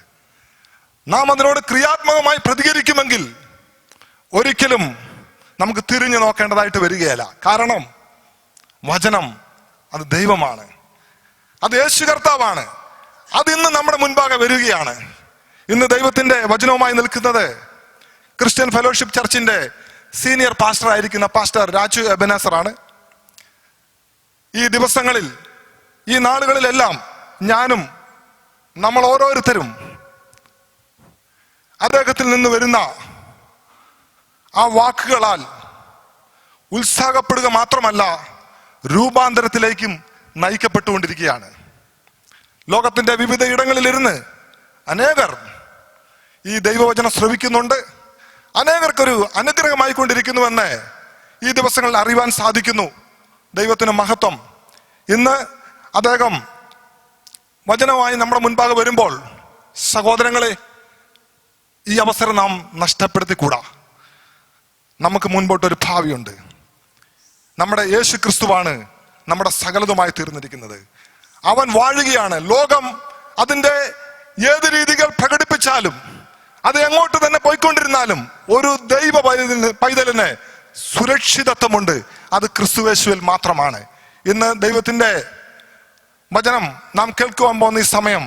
നാം അതിനോട് ക്രിയാത്മകമായി പ്രതികരിക്കുമെങ്കിൽ ഒരിക്കലും നമുക്ക് തിരിഞ്ഞു നോക്കേണ്ടതായിട്ട് വരികയില്ല. കാരണം വചനം അത് ദൈവമാണ്, അത് യേശു കർത്താവാണ്. അത് ഇന്ന് നമ്മുടെ മുൻപാകെ വരികയാണ്. ഇന്ന് ദൈവത്തിന്റെ വചനവുമായി നിൽക്കുന്നത് ക്രിസ്ത്യൻ ഫെലോഷിപ്പ് ചർച്ചിന്റെ സീനിയർ പാസ്റ്റർ ആയിരിക്കുന്ന പാസ്റ്റർ രാജു എബനേസർ ആണ്. ഈ ദിവസങ്ങളിൽ, ഈ നാളുകളിലെല്ലാം ഞാനും നമ്മൾ ഓരോരുത്തരും അദ്ദേഹത്തിൽ നിന്ന് വരുന്ന ആ വാക്കുകളാൽ ഉത്സാഹപ്പെടുക മാത്രമല്ല, രൂപാന്തരത്തിലേക്കും നയിക്കപ്പെട്ടുകൊണ്ടിരിക്കുകയാണ്. ലോകത്തിന്റെ വിവിധ ഇടങ്ങളിലിരുന്ന് അനേകർ ഈ ദൈവവചനം ശ്രവിക്കുന്നുണ്ട്. അനേകർക്കൊരു അനുഗ്രഹമായി കൊണ്ടിരിക്കുന്നുവെന്ന് ഈ ദിവസങ്ങളിൽ അറിയുവാൻ സാധിക്കുന്നു. ദൈവത്തിന് മഹത്വം. ഇന്ന് അദ്ദേഹം വചനമായി നമ്മുടെ മുൻപാകെ വരുമ്പോൾ, സഹോദരങ്ങളെ, ഈ അവസരം നാം നഷ്ടപ്പെടുത്തിക്കൂടാ. നമുക്ക് മുൻപോട്ടൊരു ഭാവിയുണ്ട്. നമ്മുടെ യേശു ക്രിസ്തുവാണ് നമ്മുടെ സകലതുമായി തീർന്നിരിക്കുന്നത്. അവൻ വാഴുകയാണ്. ലോകം അതിന്റെ ഏത് രീതികൾ പ്രകടിപ്പിച്ചാലും, അത് എങ്ങോട്ട് തന്നെ പോയിക്കൊണ്ടിരുന്നാലും, ഒരു ദൈവ പൈതലിന് സുരക്ഷിതത്വമുണ്ട്. അത് ക്രിസ്തുയേശുവിൽ മാത്രമാണ്. ഇന്ന് ദൈവത്തിന്റെ വചനം നാം കേൾക്കുവാൻ പോകുന്ന ഈ സമയം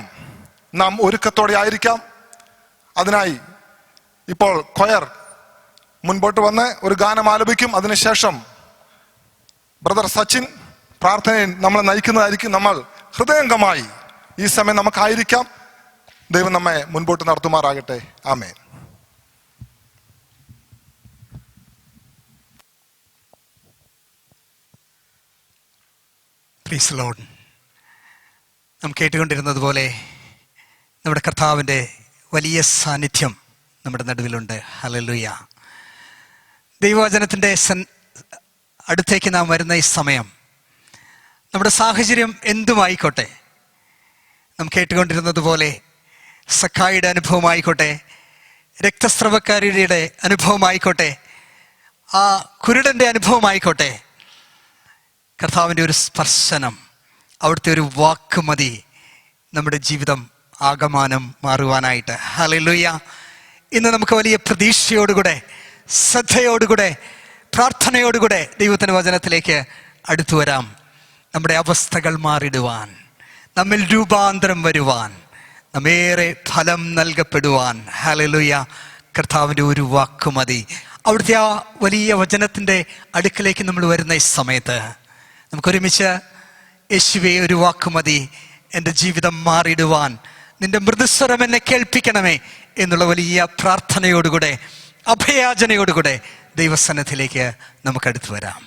നാം ഒരുക്കത്തോടെ ആയിരിക്കാം. അതിനായി ഇപ്പോൾ കൊയർ മുൻപോട്ട് വന്ന് ഒരു ഗാനം ആലപിക്കും. അതിനുശേഷം ബ്രദർ സച്ചിൻ പ്രാർത്ഥനയിൽ നമ്മളെ നയിക്കുന്നതായിരിക്കും. നമ്മൾ ഹൃദയംഗമായി ഈ സമയം നമുക്കായിരിക്കാം. ദൈവം നമ്മെ മുൻപോട്ട് നടത്തുമാറാകട്ടെ. ആമേൻ. Praise Lord. നാം കേട്ടുകൊണ്ടിരുന്നത് പോലെ നമ്മുടെ കർത്താവിൻ്റെ വലിയ സാന്നിധ്യം നമ്മുടെ നടുവിലുണ്ട്. ഹല്ലേലൂയ. ദൈവവചനത്തിൻ്റെ അടുത്തേക്ക് നാം വരുന്ന ഈ സമയം, നമ്മുടെ സാഹചര്യം എന്തുമായിക്കോട്ടെ, നാം കേട്ടുകൊണ്ടിരുന്നത് പോലെ സഖായിയുടെ അനുഭവമായിക്കോട്ടെ, രക്തസ്രവക്കാരിയുടെ അനുഭവമായിക്കോട്ടെ, ആ കുരുടൻ്റെ അനുഭവമായിക്കോട്ടെ, കർത്താവിൻ്റെ ഒരു സ്പർശനം, അവിടുത്തെ ഒരു വാക്ക് മതി നമ്മുടെ ജീവിതം ആകമാനം മാറുവാനായിട്ട്. ഹല്ലേലൂയ. ഇന്ന് നമുക്ക് വലിയ പ്രതീക്ഷയോടുകൂടെ, ശ്രദ്ധയോടുകൂടെ, പ്രാർത്ഥനയോടുകൂടെ ദൈവത്തിൻ്റെ വചനത്തിലേക്ക് അടുത്തു വരാം. നമ്മുടെ അവസ്ഥകൾ മാറിടുവാൻ, നമ്മിൽ രൂപാന്തരം വരുവാൻ, നമ്മേറെ ഫലം നൽകപ്പെടുവാൻ. ഹല്ലേലൂയ. കർത്താവിൻ്റെ ഒരു വാക്ക് മതി. അവിടുത്തെ ആ വലിയ വചനത്തിൻ്റെ അടുക്കലേക്ക് നമ്മൾ വരുന്ന ഈ സമയത്ത് നമുക്കൊരുമിച്ച്, യേശുവേ, ഒരു വാക്ക് മതി എൻ്റെ ജീവിതം മാറിടുവാൻ, നിന്റെ മൃദുസ്വരം എന്നെ കേൾപ്പിക്കണമേ എന്നുള്ള വലിയ പ്രാർത്ഥനയോടുകൂടെ, അഭയാചനയോടുകൂടെ ദൈവസന്നിധിയിലേക്ക് നമുക്കടുത്ത് വരാം.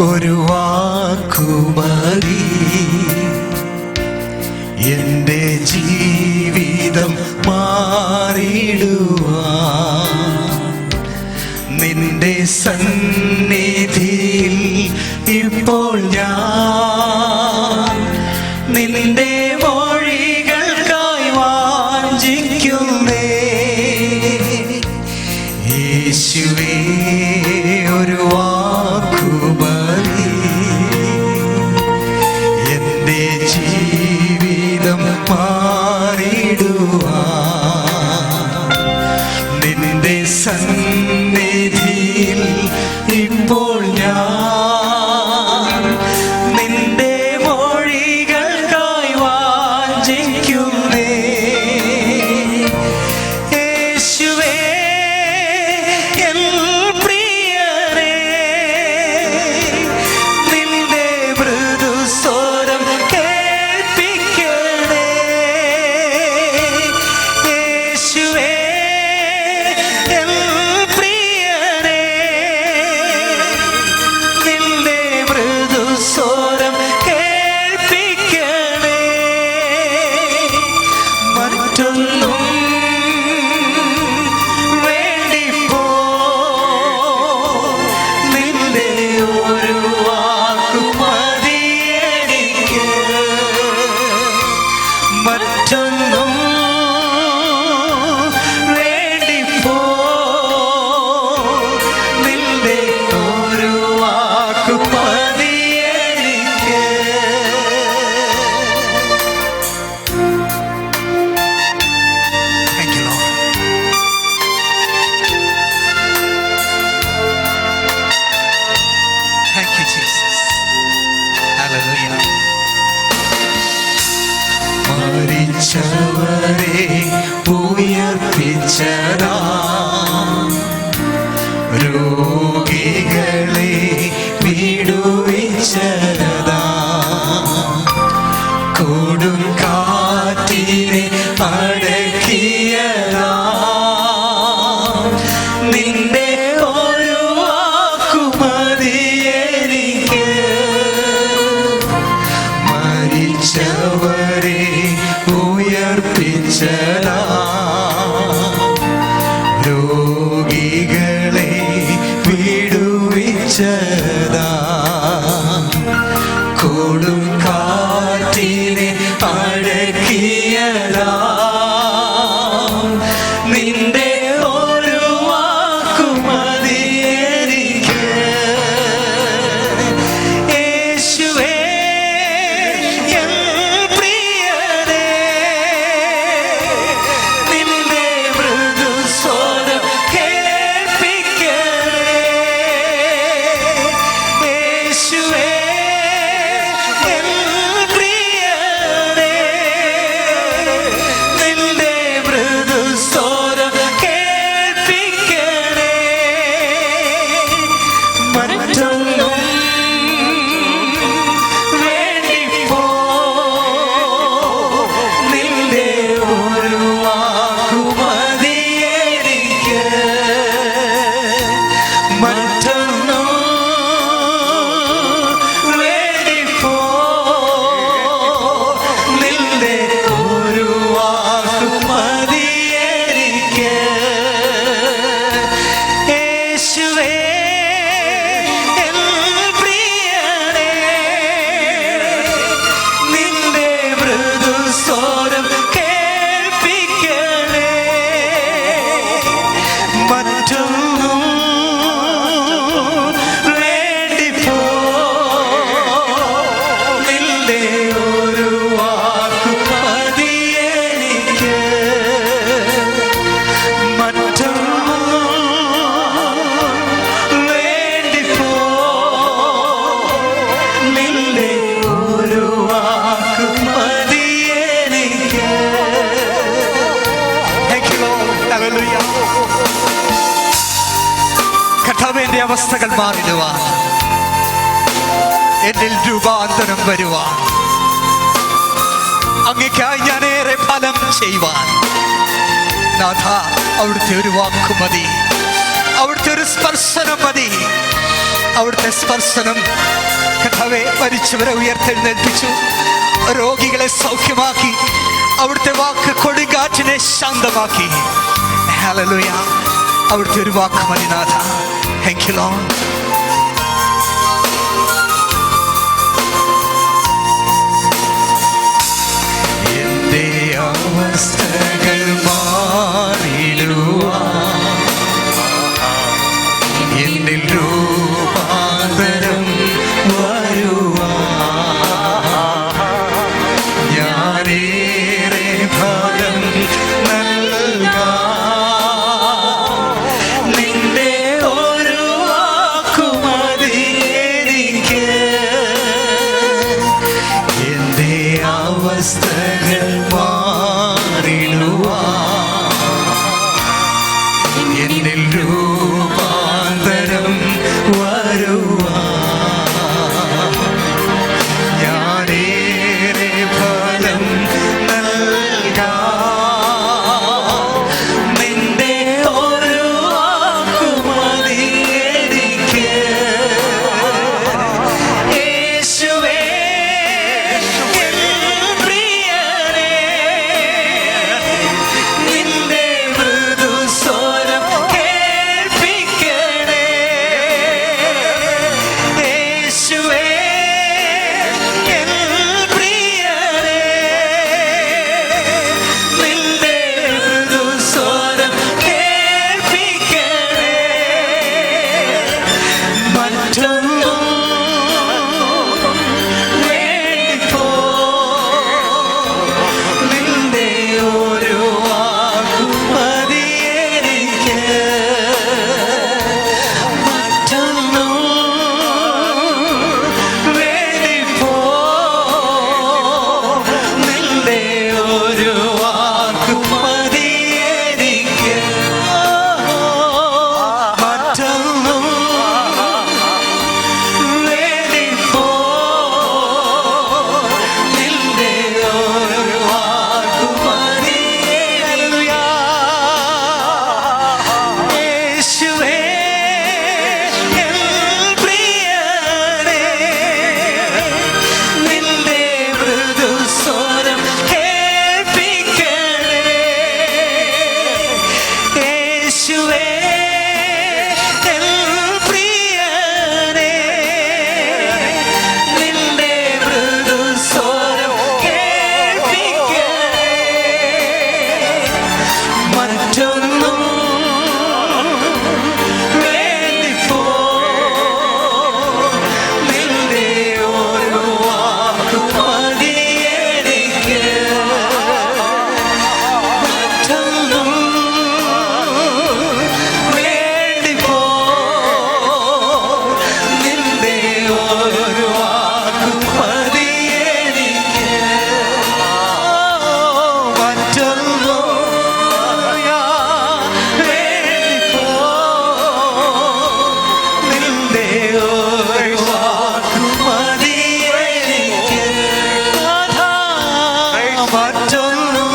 ഒരു വാക്കുമതി എൻ്റെ ജീവിതം മാറിടുവാൻ. നിന്റെ സന്നിധിയിൽ ഇപ്പോൾ ഞാൻ നിന്റെ മൊഴികൾക്കായി വാഞ്ചിക്കുന്നേ. യേശുവേ ഒരു വാക്കുമതി എൻ്റെ ജീവിതം മാറിടുവാൻ. നിന്റെ സന്നിധിയിൽ ഇപ്പോൾ ഞാൻ നിന്റെ മൊഴികൾക്കായി വാഞ്ചിക്കുന്നേ. യേശുവേ എൻ പ്രിയനേ, നിന്റെ മൃദുസ്വരം കേൾപ്പിക്കണേ. യേശുവേ എൻ പ്രിയനേ, നിന്റെ മൃദുസ്വരം കേൾപ്പിക്കണേ. മറ്റൊന്നും വേണ്ടിപ്പോ നിന്റെ ഒരു വാക്കുമതി എനിക്ക്. മറ്റൊന്നും വേണ്ടിപ്പോ നിന്റെ ഒരു വാക്കുമതി എനിക്ക്. Thank you, Lord. Thank you, Jesus. Hallelujah. മരിച്ചവരെ ഉയർപ്പിച്ചതാ, രോഗികളെ വിടുവിച്ചതാ, കൊടുങ്കാറ്റിനെ അടക്കിയതാ. നിന്റെ ഒരു വാക്കുമതി എനിക്ക്. മരിച്ചവരെ ഉയർപ്പിച്ചതാ, രോഗികളെ വിടുവിച്ചതാ, കൊടുങ്കാറ്റിനെ അടക്കിയതാ. നിന്റെ ഒരു വാക്കുമതി എനിക്ക്. യേശുവേ എൻ പ്രിയനേ, നിന്റെ മൃദുസ്വരം കേൾപ്പിക്കണേ. യേശുവേ എൻ പ്രിയനേ, നിന്റെ മൃദുസ്വരം കേൾപ്പിക്കണേ. മറ്റൊന്നും വേണ്ടിപ്പോ നിന്റെ ഒരു വാക്കുമതി എനിക്ക്. മറ്റൊന്നും വേണ്ടിപ്പോ നിന്റെ ഒരു വാക്കുമതി എനിക്ക്. യേശുവേ എൻ പ്രിയനേ, നിന്റെ മൃദുസ്വരം കേൾപ്പിക്കണേ. മറ്റൊന്നും വേണ്ടിപ്പോ നിന്റെ ഒരു വാക്കുമതി എനിക്ക്. മറ്റൊന്നും വേണ്ടിപ്പോ നിന്റെ ഒരു വാക്കുമതി എനിക്ക്. Thank you, Lord. Hallelujah. കർത്താവേ, എന്റെ അവസ്ഥകൾ മാറിടുവാൻ, എന്നിൽ രൂപാന്തരം വരുവാൻ, അങ്ങേക്കായി ഞാനേറെ ഫലം ചെയ്യുവാൻ നാഥ അവിടുത്തെ ഒരു വാക്കു മതി, അവിടുത്തെ ഒരു സ്പർശനം മതി. അവിടുത്തെ സ്പർശനം കർത്താവേ മരിച്ചവരെ ഉയർത്തെഴുന്നേൽപ്പിച്ചു, രോഗികളെ സൗഖ്യമാക്കി, അവിടുത്തെ വാക്ക് കൊടുങ്കാറ്റിനെ ശാന്തമാക്കി. ഹല്ലേലൂയ. അവിടുത്തെ ഒരു വാക്ക് മതി നാഥ. Thank you Lord. എന്റെ അവസ്ഥകൾ മാറിടുവാൻ എന്നിൽ രൂപാന്തരം വരുവാൻ ഞാനേറെ ഫലം നൽകാൻ നിന്റെ ഒരു വാക്കുമതി എനിക്ക്. എന്റെ അവസ്ഥകൾ മാറിടുവാൻ എന്നിൽ രൂപാന്തരം വരുവാൻ ഞാനേറെ ഫലം നൽകാൻ നിന്റെ ഒരു വാക്കുമതി എനിക്ക്. യേശുവേ എൻ പ്രിയനേ, നിന്റെ മൃദുസ്വരം കേൾപ്പിക്കണേ. യേശുവേ എൻ പ്രിയനേ, നിന്റെ മൃദുസ്വരം കേൾപ്പിക്കണേ. മറ്റൊന്നും വേണ്ടിപ്പോ നിന്റെ ഒരു വാക്കു മതി എനിക്ക്. മറ്റൊന്നും വേണ്ടിപ്പോ നിന്റെ ഒരു വാക്കു മതി എനിക്ക്. മറ്റൊന്നും വേണ്ടിപ്പോ നിന്റെ ഒരു വാക്കു മതി. ഹല്ലേലൂയ. യേശുവേ എൻ പ്രിയനേ, നിന്റെ മൃദുസ്വരം കേൾപ്പിക്കണേ. യേശുവേ എൻ പ്രിയനേ, നിന്റെ മൃദുസ്വരം കേൾപ്പിക്കണേ. മറ്റൊന്നും വേണ്ടിപ്പോ നിന്റെ ഒരു വാക്കു മതി എനിക്ക്. മറ്റൊന്നും വേണ്ടിപ്പോ നിന്റെ ഒരു വാക്കു മതി എനിക്ക്. മറ്റൊന്നും വേണ്ടിപ്പോ നിന്റെ ഒരു വാക്കു മതി എനിക്ക്. മറ്റൊന്നും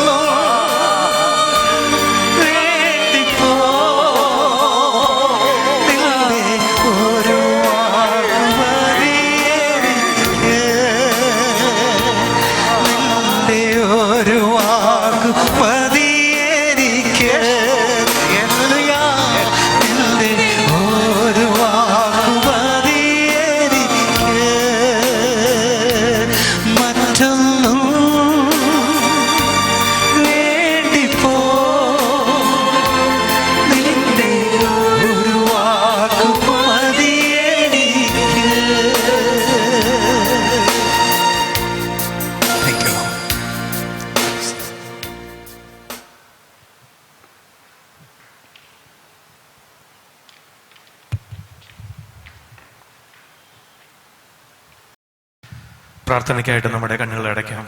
വേണ്ടിപ്പോ നിന്റെ ഒരു വാക്കു മതി എനിക്ക്. നിന്റെ ഒരു വാക്കു മതി എനിക്ക്. ഹല്ലേലൂയ. നിന്റെ ഒരു വാക്കു മതി എനിക്ക്. മറ്റൊന്നും വേണ്ടിപ്പോ നിന്റെ ഒരു വാക്കു മതി എനിക്ക്. Thank you, Lord. പ്രാർത്ഥനയ്ക്കായിട്ട് നമ്മുടെ കണ്ണുകൾ അടയ്ക്കാം.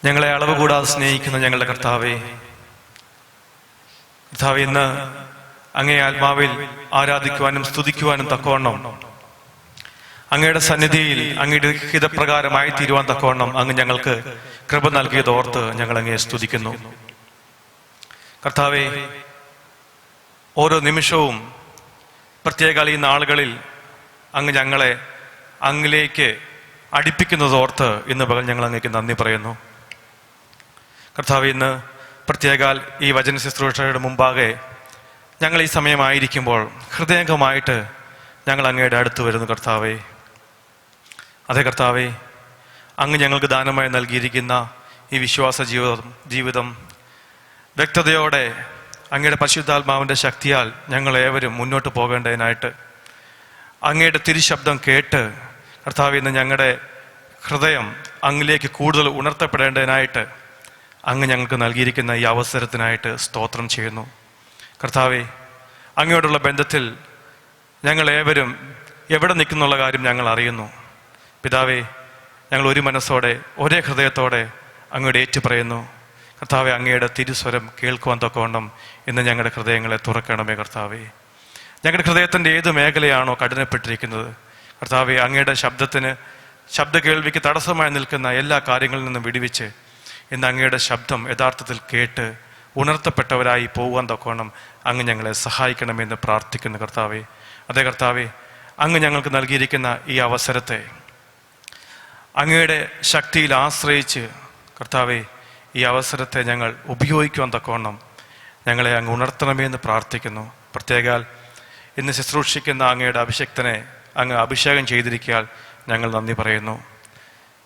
ഞങ്ങളെ അളവ് കൂടാതെ സ്നേഹിക്കുന്ന ഞങ്ങളുടെ കർത്താവേ, കർത്താവേ, ഇന്ന് അങ്ങേ ആത്മാവിൽ ആരാധിക്കുവാനും സ്തുതിക്കുവാനും തക്കവണ്ണം അങ്ങയുടെ സന്നിധിയിൽ അങ്ങയുടെ ഹിതപ്രകാരമായി തീരുവാൻ തക്കവണ്ണം അങ്ങ് ഞങ്ങൾക്ക് കൃപ നൽകിയതോർത്ത് ഞങ്ങൾ അങ്ങയെ സ്തുതിക്കുന്നു. കർത്താവേ, ഓരോ നിമിഷവും പ്രത്യേക ഈ നാളുകളിൽ അങ്ങ് ഞങ്ങളെ അങ്ങിലേക്ക് അടുപ്പിക്കുന്നതോർത്ത് ഇന്ന് പകൽ ഞങ്ങൾ അങ്ങേക്ക് നന്ദി പറയുന്നു. കർത്താവ്, ഇന്ന് പ്രത്യേകാൽ ഈ വചന ശുശ്രൂഷയുടെ മുമ്പാകെ ഞങ്ങൾ ഈ സമയമായിരിക്കുമ്പോൾ ഹൃദയംഗമായിട്ട് ഞങ്ങൾ അങ്ങയുടെ അടുത്ത് വരുന്നു. കർത്താവേ, അതെ കർത്താവേ, അങ്ങ് ഞങ്ങൾക്ക് ദാനമായി നൽകിയിരിക്കുന്ന ഈ വിശ്വാസ ജീവിതം വ്യക്തതയോടെ അങ്ങയുടെ പരിശുദ്ധാത്മാവിൻ്റെ ശക്തിയാൽ ഞങ്ങളേവരും മുന്നോട്ട് പോകേണ്ടതിനായിട്ട് അങ്ങയുടെ തിരുശബ്ദം കേട്ട് കർത്താവ്, ഇന്ന് ഞങ്ങളുടെ ഹൃദയം അങ്ങിലേക്ക് കൂടുതൽ ഉണർത്തപ്പെടേണ്ടതിനായിട്ട് അങ്ങ് ഞങ്ങൾക്ക് നൽകിയിരിക്കുന്ന ഈ അവസരത്തിനായിട്ട് സ്തോത്രം ചെയ്യുന്നു. കർത്താവെ, അങ്ങയോടുള്ള ബന്ധത്തിൽ ഞങ്ങളേവരും എവിടെ നിൽക്കുന്നുള്ള കാര്യം ഞങ്ങൾ അറിയുന്നു. പിതാവേ, ഞങ്ങൾ ഒരു മനസ്സോടെ ഒരേ ഹൃദയത്തോടെ അങ്ങയോട് ഏറ്റുപറയുന്നു. കർത്താവെ, അങ്ങയുടെ തിരുസ്വരം കേൾക്കുവാൻ തക്കവണ്ണം ഇന്ന് ഞങ്ങളുടെ ഹൃദയങ്ങളെ തുറക്കണമേ. കർത്താവെ, ഞങ്ങളുടെ ഹൃദയത്തിൻ്റെ ഏത് മേഖലയാണോ കഠിനപ്പെട്ടിരിക്കുന്നത്, കർത്താവെ, അങ്ങയുടെ ശബ്ദ കേൾവിക്ക് തടസ്സമായി നിൽക്കുന്ന എല്ലാ കാര്യങ്ങളിൽ നിന്നും വിടുവിച്ച് ഇന്ന് അങ്ങയുടെ ശബ്ദം യഥാർത്ഥത്തിൽ കേട്ട് ഉണർത്തപ്പെട്ടവരായി പോകുവാൻ തക്കവണ്ണം അങ്ങ് ഞങ്ങളെ സഹായിക്കണമെന്ന് പ്രാർത്ഥിക്കുന്നു. കർത്താവെ, അതേ കർത്താവെ, അങ്ങ് ഞങ്ങൾക്ക് നൽകിയിരിക്കുന്ന ഈ അവസരത്തെ അങ്ങയുടെ ശക്തിയിൽ ആശ്രയിച്ച് കർത്താവെ, ഈ അവസരത്തെ ഞങ്ങൾ ഉപയോഗിക്കുവാൻ തക്കവണ്ണം ഞങ്ങളെ അങ്ങ് ഉണർത്തണമെന്ന് പ്രാർത്ഥിക്കുന്നു. പ്രത്യേകാൽ ഇന്ന് ശുശ്രൂഷിക്കുന്ന അങ്ങയുടെ അഭിഷക്തനെ അങ്ങ് അഭിഷേകം ചെയ്തിരിക്കാൻ ഞങ്ങൾ നന്ദി പറയുന്നു.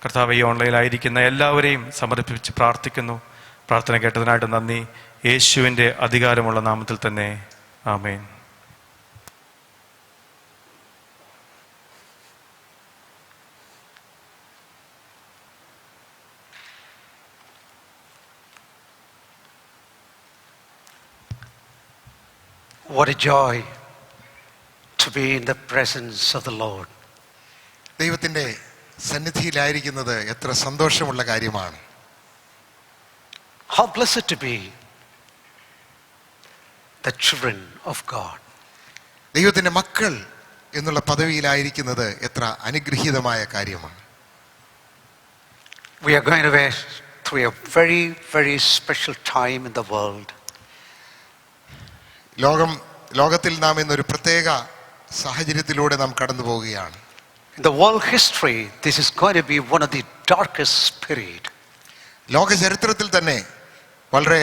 കർത്താവ്, ഈ ഓൺലൈനിലായിരിക്കുന്ന എല്ലാവരെയും സമർപ്പിച്ച് പ്രാർത്ഥിക്കുന്നു. പ്രാർത്ഥന കേട്ടതിനായിട്ട് നന്ദി. യേശുവിൻ്റെ അധികാരമുള്ള നാമത്തിൽ തന്നെ ആമേൻ. What a joy to be in the presence of the Lord. ദൈവത്തിൻ്റെ സന്നിധിയിലായിരിക്കുന്നത് എത്ര സന്തോഷമുള്ള കാര്യമാണ്. How blessed to be the children of God. ദൈവത്തിൻ്റെ മക്കൾ എന്നുള്ള പദവിയിലായിരിക്കുന്നത് എത്ര അനുഗ്രഹീതമായ കാര്യമാണ്. We are going to go through a very, very special time in the world. ലോകത്തിൽ നാം ഇന്നൊരു പ്രത്യേക സാഹചര്യത്തിലൂടെ നാം കടന്നു പോവുകയാണ്. In the world history, this is going to be one of the darkest period. ലോക ചരിത്രത്തിൽ തന്നെ വളരെ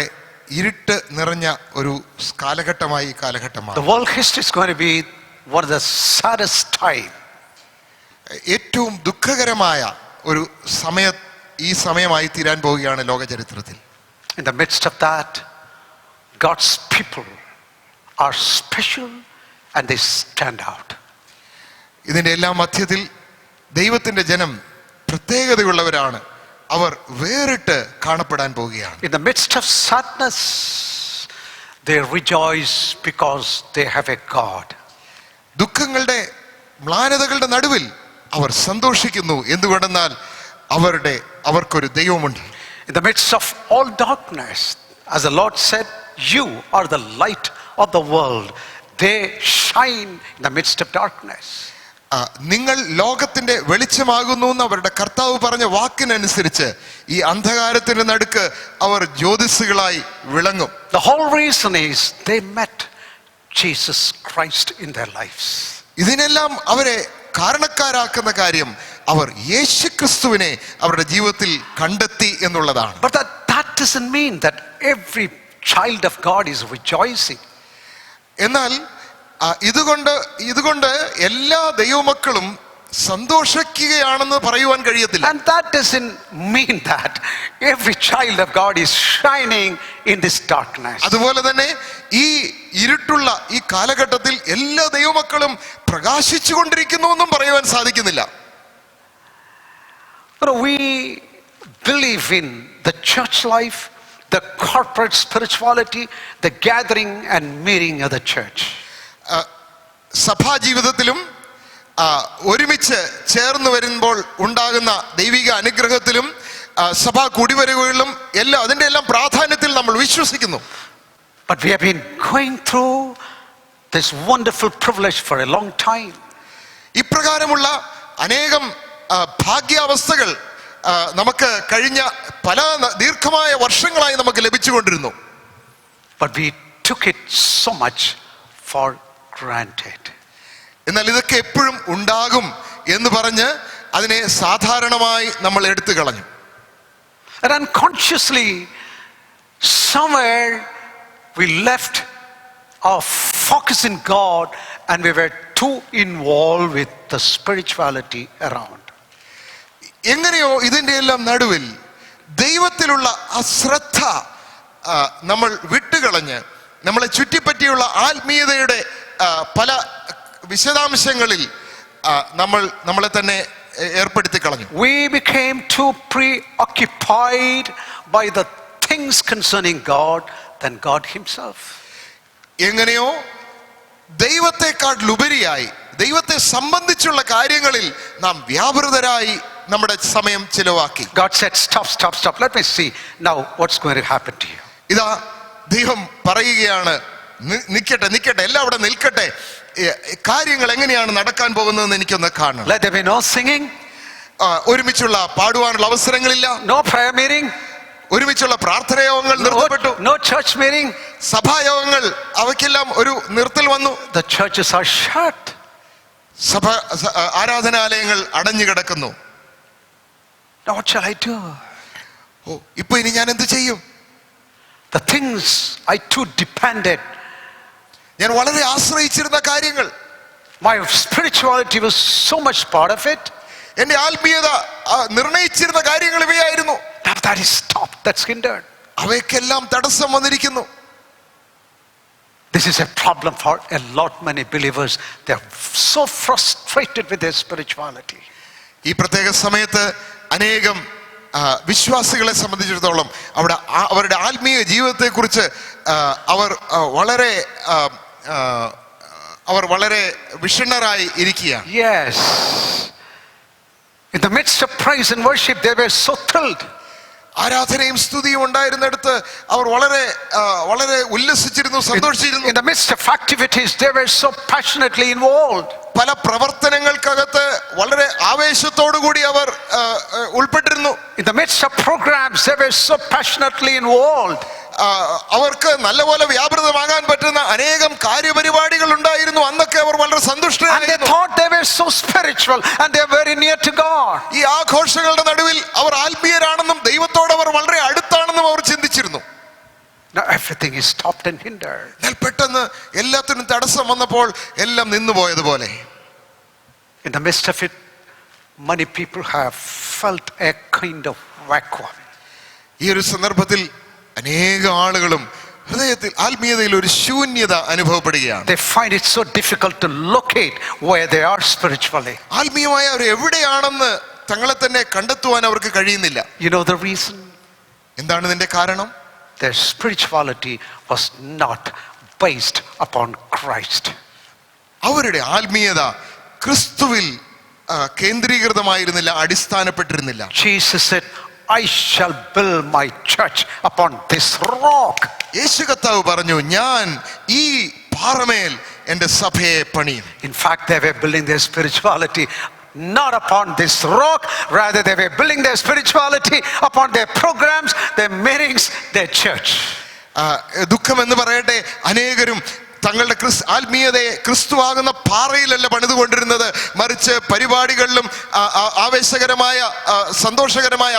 ഇരുട്ട് നിറഞ്ഞ ഒരു കാലഘട്ടമായി ഈ കാലഘട്ടമാണ്. The world history is going to be one of the saddest time. ഏറ്റവും ദുഃഖകരമായ ഒരു ഈ സമയമായി തീരാൻ പോവുകയാണ് ലോക ചരിത്രത്തിൽ. In the midst of that, God's people are special and they stand out. ഇതിൻ്റെ എല്ലാം മധ്യത്തിൽ ദൈവത്തിൻ്റെ ജനം പ്രത്യേകതയുള്ളവരാണ്. അവർ വേറിട്ട് കാണപ്പെടാൻ പോവുകയാണ്. In the midst of sadness, they rejoice because they have a God. ദുഃഖങ്ങളുടെ മ്ലാനതകളുടെ നടുവിൽ അവർ സന്തോഷിക്കുന്നു. എന്തുകൊണ്ടെന്നാൽ അവർക്കൊരു ദൈവമുണ്ട്. In the midst of all darkness, as the Lord said, you are the light of the world. They shine in the midst of darkness. നിങ്ങൾ ലോകത്തിന്റെ വെളിച്ചമാകുന്നു എന്ന് അവരുടെ കർത്താവ് പറഞ്ഞ വാക്കിനനുസരിച്ച് ഈ അന്ധകാരത്തിന്റെ നടുക്ക് അവർ ജ്യോതിസുകളായി വിളങ്ങും. The whole reason is they met Jesus Christ in their lives. ഇതിനെല്ലാം അവരെ കാരണക്കാരാക്കുന്ന കാര്യം അവർ യേശുക്രിസ്തുവിനെ അവരുടെ ജീവിതത്തിൽ കണ്ടെത്തി എന്നുള്ളതാണ്. But that doesn't mean that every child of God is rejoicing. എന്നാൽ ഇതുകൊണ്ട് എല്ലാ ദൈവമക്കളും സന്തോഷിക്കുകയാണെന്ന് പറയുവാൻ കഴിയത്തില്ല. And that doesn't mean that every child of God is shining in this darkness. അതുപോലെ തന്നെ ഈ ഇരുട്ടുള്ള ഈ കാലഘട്ടത്തിൽ എല്ലാ ദൈവമക്കളും പ്രകാശിച്ചു കൊണ്ടിരിക്കുന്നു എന്നും പറയുവാൻ സാധിക്കുന്നില്ല. We believe in the church life, the corporate spirituality, the gathering and meeting of the church. സഭാ ജീവിതത്തിലും ഒരുമിച്ച് ചേർന്ന് വരുമ്പോൾ ഉണ്ടാകുന്ന ദൈവിക അനുഗ്രഹത്തിലും സഭാ കൂടിവരവുകളിലും എല്ലാം അതിൻ്റെ എല്ലാം പ്രാധാന്യത്തിൽ നമ്മൾ വിശ്വസിക്കുന്നു. But we have been going through this wonderful privilege for a long time. ഇപ്രകാരമുള്ള അനേകം ഭാഗ്യാവസ്ഥകൾ നമുക്ക് കഴിഞ്ഞ പല ദീർഘമായ വർഷങ്ങളായി നമുക്ക് ലഭിച്ചുകൊണ്ടിരുന്നു. But we took it so much for granted. എന്നാൽ ഇതൊക്കെ എപ്പോഴും ഉണ്ടാകും എന്ന് പറഞ്ഞ് അതിനെ സാധാരണമായി നമ്മൾ എടുത്തു കളഞ്ഞു. And unconsciously, somewhere we left our focus in God and we were too involved with the spirituality around. എങ്ങനെയോ ഇതിൻ്റെ എല്ലാം നടുവിൽ ദൈവത്തിലുള്ള അശ്രദ്ധ നമ്മൾ വിട്ടുകളഞ്ഞ് നമ്മളെ ചുറ്റിപ്പറ്റിയുള്ള ആത്മീയതയുടെ പല വിശദാംശങ്ങളിൽ നമ്മളെ തന്നെ ഏർപ്പെടുത്തി കളഞ്ഞു. We became too preoccupied by the things concerning God than God himself. എങ്ങനെയോ ദൈവത്തെക്കാട്ടിലുപരിയായി ദൈവത്തെ സംബന്ധിച്ചുള്ള കാര്യങ്ങളിൽ നാം വ്യാപൃതരായി നമ്മുടെ സമയം ചിലവാക്കി. God said, stop. Let me see now what's going to happen to you. ഇതാ ദൈവം പറയുകയാണ്, നിൽക്കട്ടെ എല്ലാം അവിടെ നിൽക്കട്ടെ, കാര്യങ്ങൾ എങ്ങനെയാണ് നടക്കാൻ പോകുന്നതെന്ന് എനിക്കൊന്ന് കാണണം. Let there be no singing, ഒരുമിച്ചുള്ള പാടുവാനുള്ള അവസരങ്ങളില്ല, no prayer meeting, ഒരുമിച്ചുള്ള പ്രാർത്ഥനയോഗങ്ങൾ നിർത്തപ്പെട്ടു, no church meeting. സഭായോഗങ്ങൾ അവയ്ക്കെല്ലാം ഒരു നിർത്തൽ വന്നു. The churches are shut. ആരാധനാലയങ്ങൾ അടഞ്ഞു കിടക്കുന്നു. Now what shall I do? ഇപ്പൊ ഇനി ഞാൻ എന്ത് ചെയ്യും? The things I too depended, ഞാൻ വളരെ ആശ്രയിച്ചിരുന്ന കാര്യങ്ങൾ, my spirituality was so much part of it. എന്റെ ആത്മീയത നിർണയിച്ചിരുന്ന കാര്യങ്ങൾ ഇവയായിരുന്നു. Now that is stopped, that's hindered. അവയ്ക്കെല്ലാം തടസ്സം വന്നിരിക്കുന്നു. This is a problem for a lot many believers. They are so frustrated with their spirituality. ഈ പ്രത്യേക സമയത്ത് അനേകം വിശ്വാസികളെ സംബന്ധിച്ചിടത്തോളം അവരുടെ ആത്മീയ ജീവിതത്തെക്കുറിച്ച് അവർ വളരെ വിഷണ്ണരായി ഇരിക്കുകയാണ്. Yes. In the midst of praise and worship, they were so thrilled. ആരാധനയും സ്തുതിയും ഉണ്ടായിരുന്നിടത്ത് അവർ വളരെ ഉല്ലസിച്ചിരുന്നു, സന്തോഷിച്ചിരുന്നു. In the midst of activities, they were so passionately involved. പല പ്രവർത്തനങ്ങൾക്കകത്ത് വളരെ ആവേശത്തോടു കൂടി അവർ ഉൾപ്പെട്ടിരുന്നു. In the midst of programs, they were so passionately involved. അവർക്ക് നല്ലപോലെ വ്യാപൃതമാകാൻ പറ്റുന്ന അനേകം കാര്യപരിപാടികൾ ഉണ്ടായിരുന്നു. അന്നൊക്കെ അവർ വളരെ And they സന്തുഷ്ടരായിരുന്നു. thought they were so spiritual and they were very near to God. ഈ ആഘോഷങ്ങളുടെ നടുവിൽ അവർ ആത്മീയരാണെന്നും ദൈവത്തോട് അവർ വളരെ അടുത്താണെന്നും അവർ ചിന്തിച്ചിരുന്നു. Now everything is stopped and hindered. എന്നാൽ പെട്ടെന്ന് എല്ലാത്തിനും തടസ്സം വന്നപ്പോൾ എല്ലാം നിന്നുപോയതുപോലെ. In the midst of it, many people have felt a kind of vacuum. ഈ ഒരു സന്ദർഭത്തിൽ അനേക ആളുകളും ഹൃദയത്തിൽ ആത്മീയതയിൽ ഒരു ശൂന്യത അനുഭവപ്പെടുകയാണ്. They find it so difficult to locate where they are spiritually. ആത്മീയമായ അവർ എവിടെയാണെന്ന് തങ്ങളെ തന്നെ കണ്ടെത്തുവാൻ അവർക്ക് കഴിയുന്നില്ല. You know the reason? എന്താണ് ഇതിന്റെ കാരണം? Their spirituality was not based upon Christ. അവരുടെ ആത്മീയത ക്രിസ്തുവിൽ കേന്ദ്രീകൃതമായിരുന്നില്ല, അടിസ്ഥാനപ്പെട്ടിരുന്നില്ല. Jesus said, I shall build my church upon this rock. യേശു കർത്താവ് പറഞ്ഞു, ഞാൻ ഈ പാറമേൽ എന്റെ സഭയെ പണിയും. In fact, they were building their spirituality not upon this rock, rather they were building their spirituality upon their programs, their meetings, their church. ദുഃഖം എന്ന് പറയട്ടെ, അനേകരും തങ്ങളുടെ ആത്മീയതയെ ക്രിസ്തുവാകുന്ന പാറയിലല്ല പണിതുകൊണ്ടിരുന്നത്, മറിച്ച് പരിപാടികളിലും ആവേശകരമായ സന്തോഷകരമായ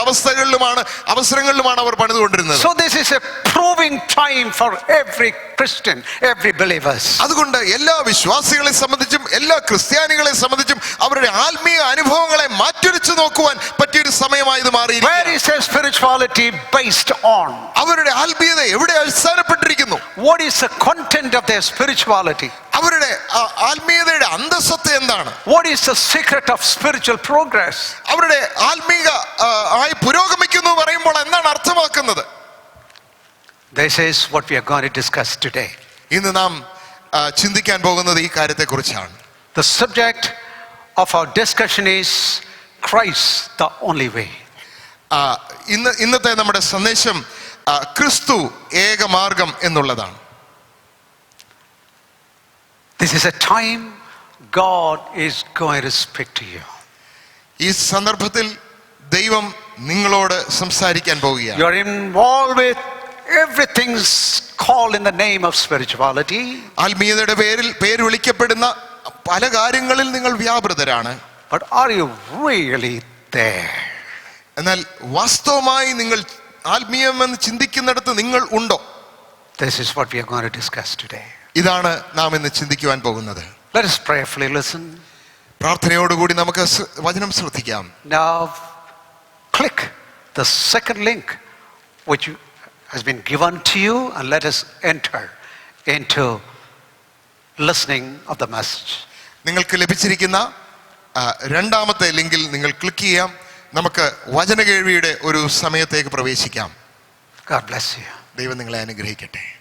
അവസരങ്ങളിലുമാണ് അവർ പണിതുകൊണ്ടിരുന്നത്. So this is a proving time for every Christian, every believers. അതുകൊണ്ട് എല്ലാ വിശ്വാസികളെ സംബന്ധിച്ചും എല്ലാ ക്രിസ്ത്യാനികളെ സംബന്ധിച്ചും അവരുടെ ആത്മീയ അനുഭവങ്ങളെ മാറ്റുരച്ചു നോക്കുവാൻ പറ്റിയൊരു സമയമായി ഇത് മാറി. Where is their spirituality based on? അവരുടെ ആത്മീയത എവിടെ അടിസ്ഥാനപ്പെട്ടിരിക്കുന്നു? What is the content of their spirituality? അവരുടെ ആത്മീയതയുടെ അന്തസ്സത്ത എന്താണ്? What is the secret of spiritual progress? അവരുടെ ആത്മീയ ആയി പുരോഗമിക്കുന്നു പറയുമ്പോൾ എന്താണ് അർത്ഥമാക്കുന്നത്? This is what we are going to discuss today. ഇന്ന് നാം ചിന്തിക്കാൻ പോകുന്നത് ഈ കാര്യത്തെക്കുറിച്ചാണ്. The subject of our discussion is Christ, the only way. ഇന്നത്തെ നമ്മുടെ സന്ദേശം ക്രിസ്തു ഏകമാർഗം എന്നുള്ളതാണ്. This is a time God is going to speak to you. ഈ സന്ദർഭത്തിൽ ദൈവം നിങ്ങളോട് സംസാരിക്കാൻ പോവുകയാണ്. You are involved with everything's called in the name of spirituality. ആത്മീയതയുടെ പേര് വിളിക്കപ്പെടുന്ന പല കാര്യങ്ങളിൽ നിങ്ങൾ വ്യാപൃതരാണ്. But are you really there? എന്നാൽ വാസ്തവമായി നിങ്ങൾ ആത്മീയമെന്ന് ചിന്തിക്കുന്നിടത്ത് നിങ്ങൾ ഉണ്ടോ? This is what we are going to discuss today. ഇതാണ് നാം ഇന്ന് ചിന്തിക്കുവാൻ പോകുന്നത്. Let us prayerfully listen. പ്രാർത്ഥനയോടുകൂടി നമുക്ക് വചനം ശ്രദ്ധിക്കാം. Now, click the second link which has been given to you and let us enter into listening of the message. നിങ്ങൾക്ക് ലഭിച്ചിരിക്കുന്ന രണ്ടാമത്തെ ലിങ്കിൽ നിങ്ങൾ ക്ലിക്ക് ചെയ്യാം. നമുക്ക് വചന കേൾവിയുടെ ഒരു സമയത്തേക്ക് പ്രവേശിക്കാം. God bless you. ദൈവം നിങ്ങളെ അനുഗ്രഹിക്കട്ടെ.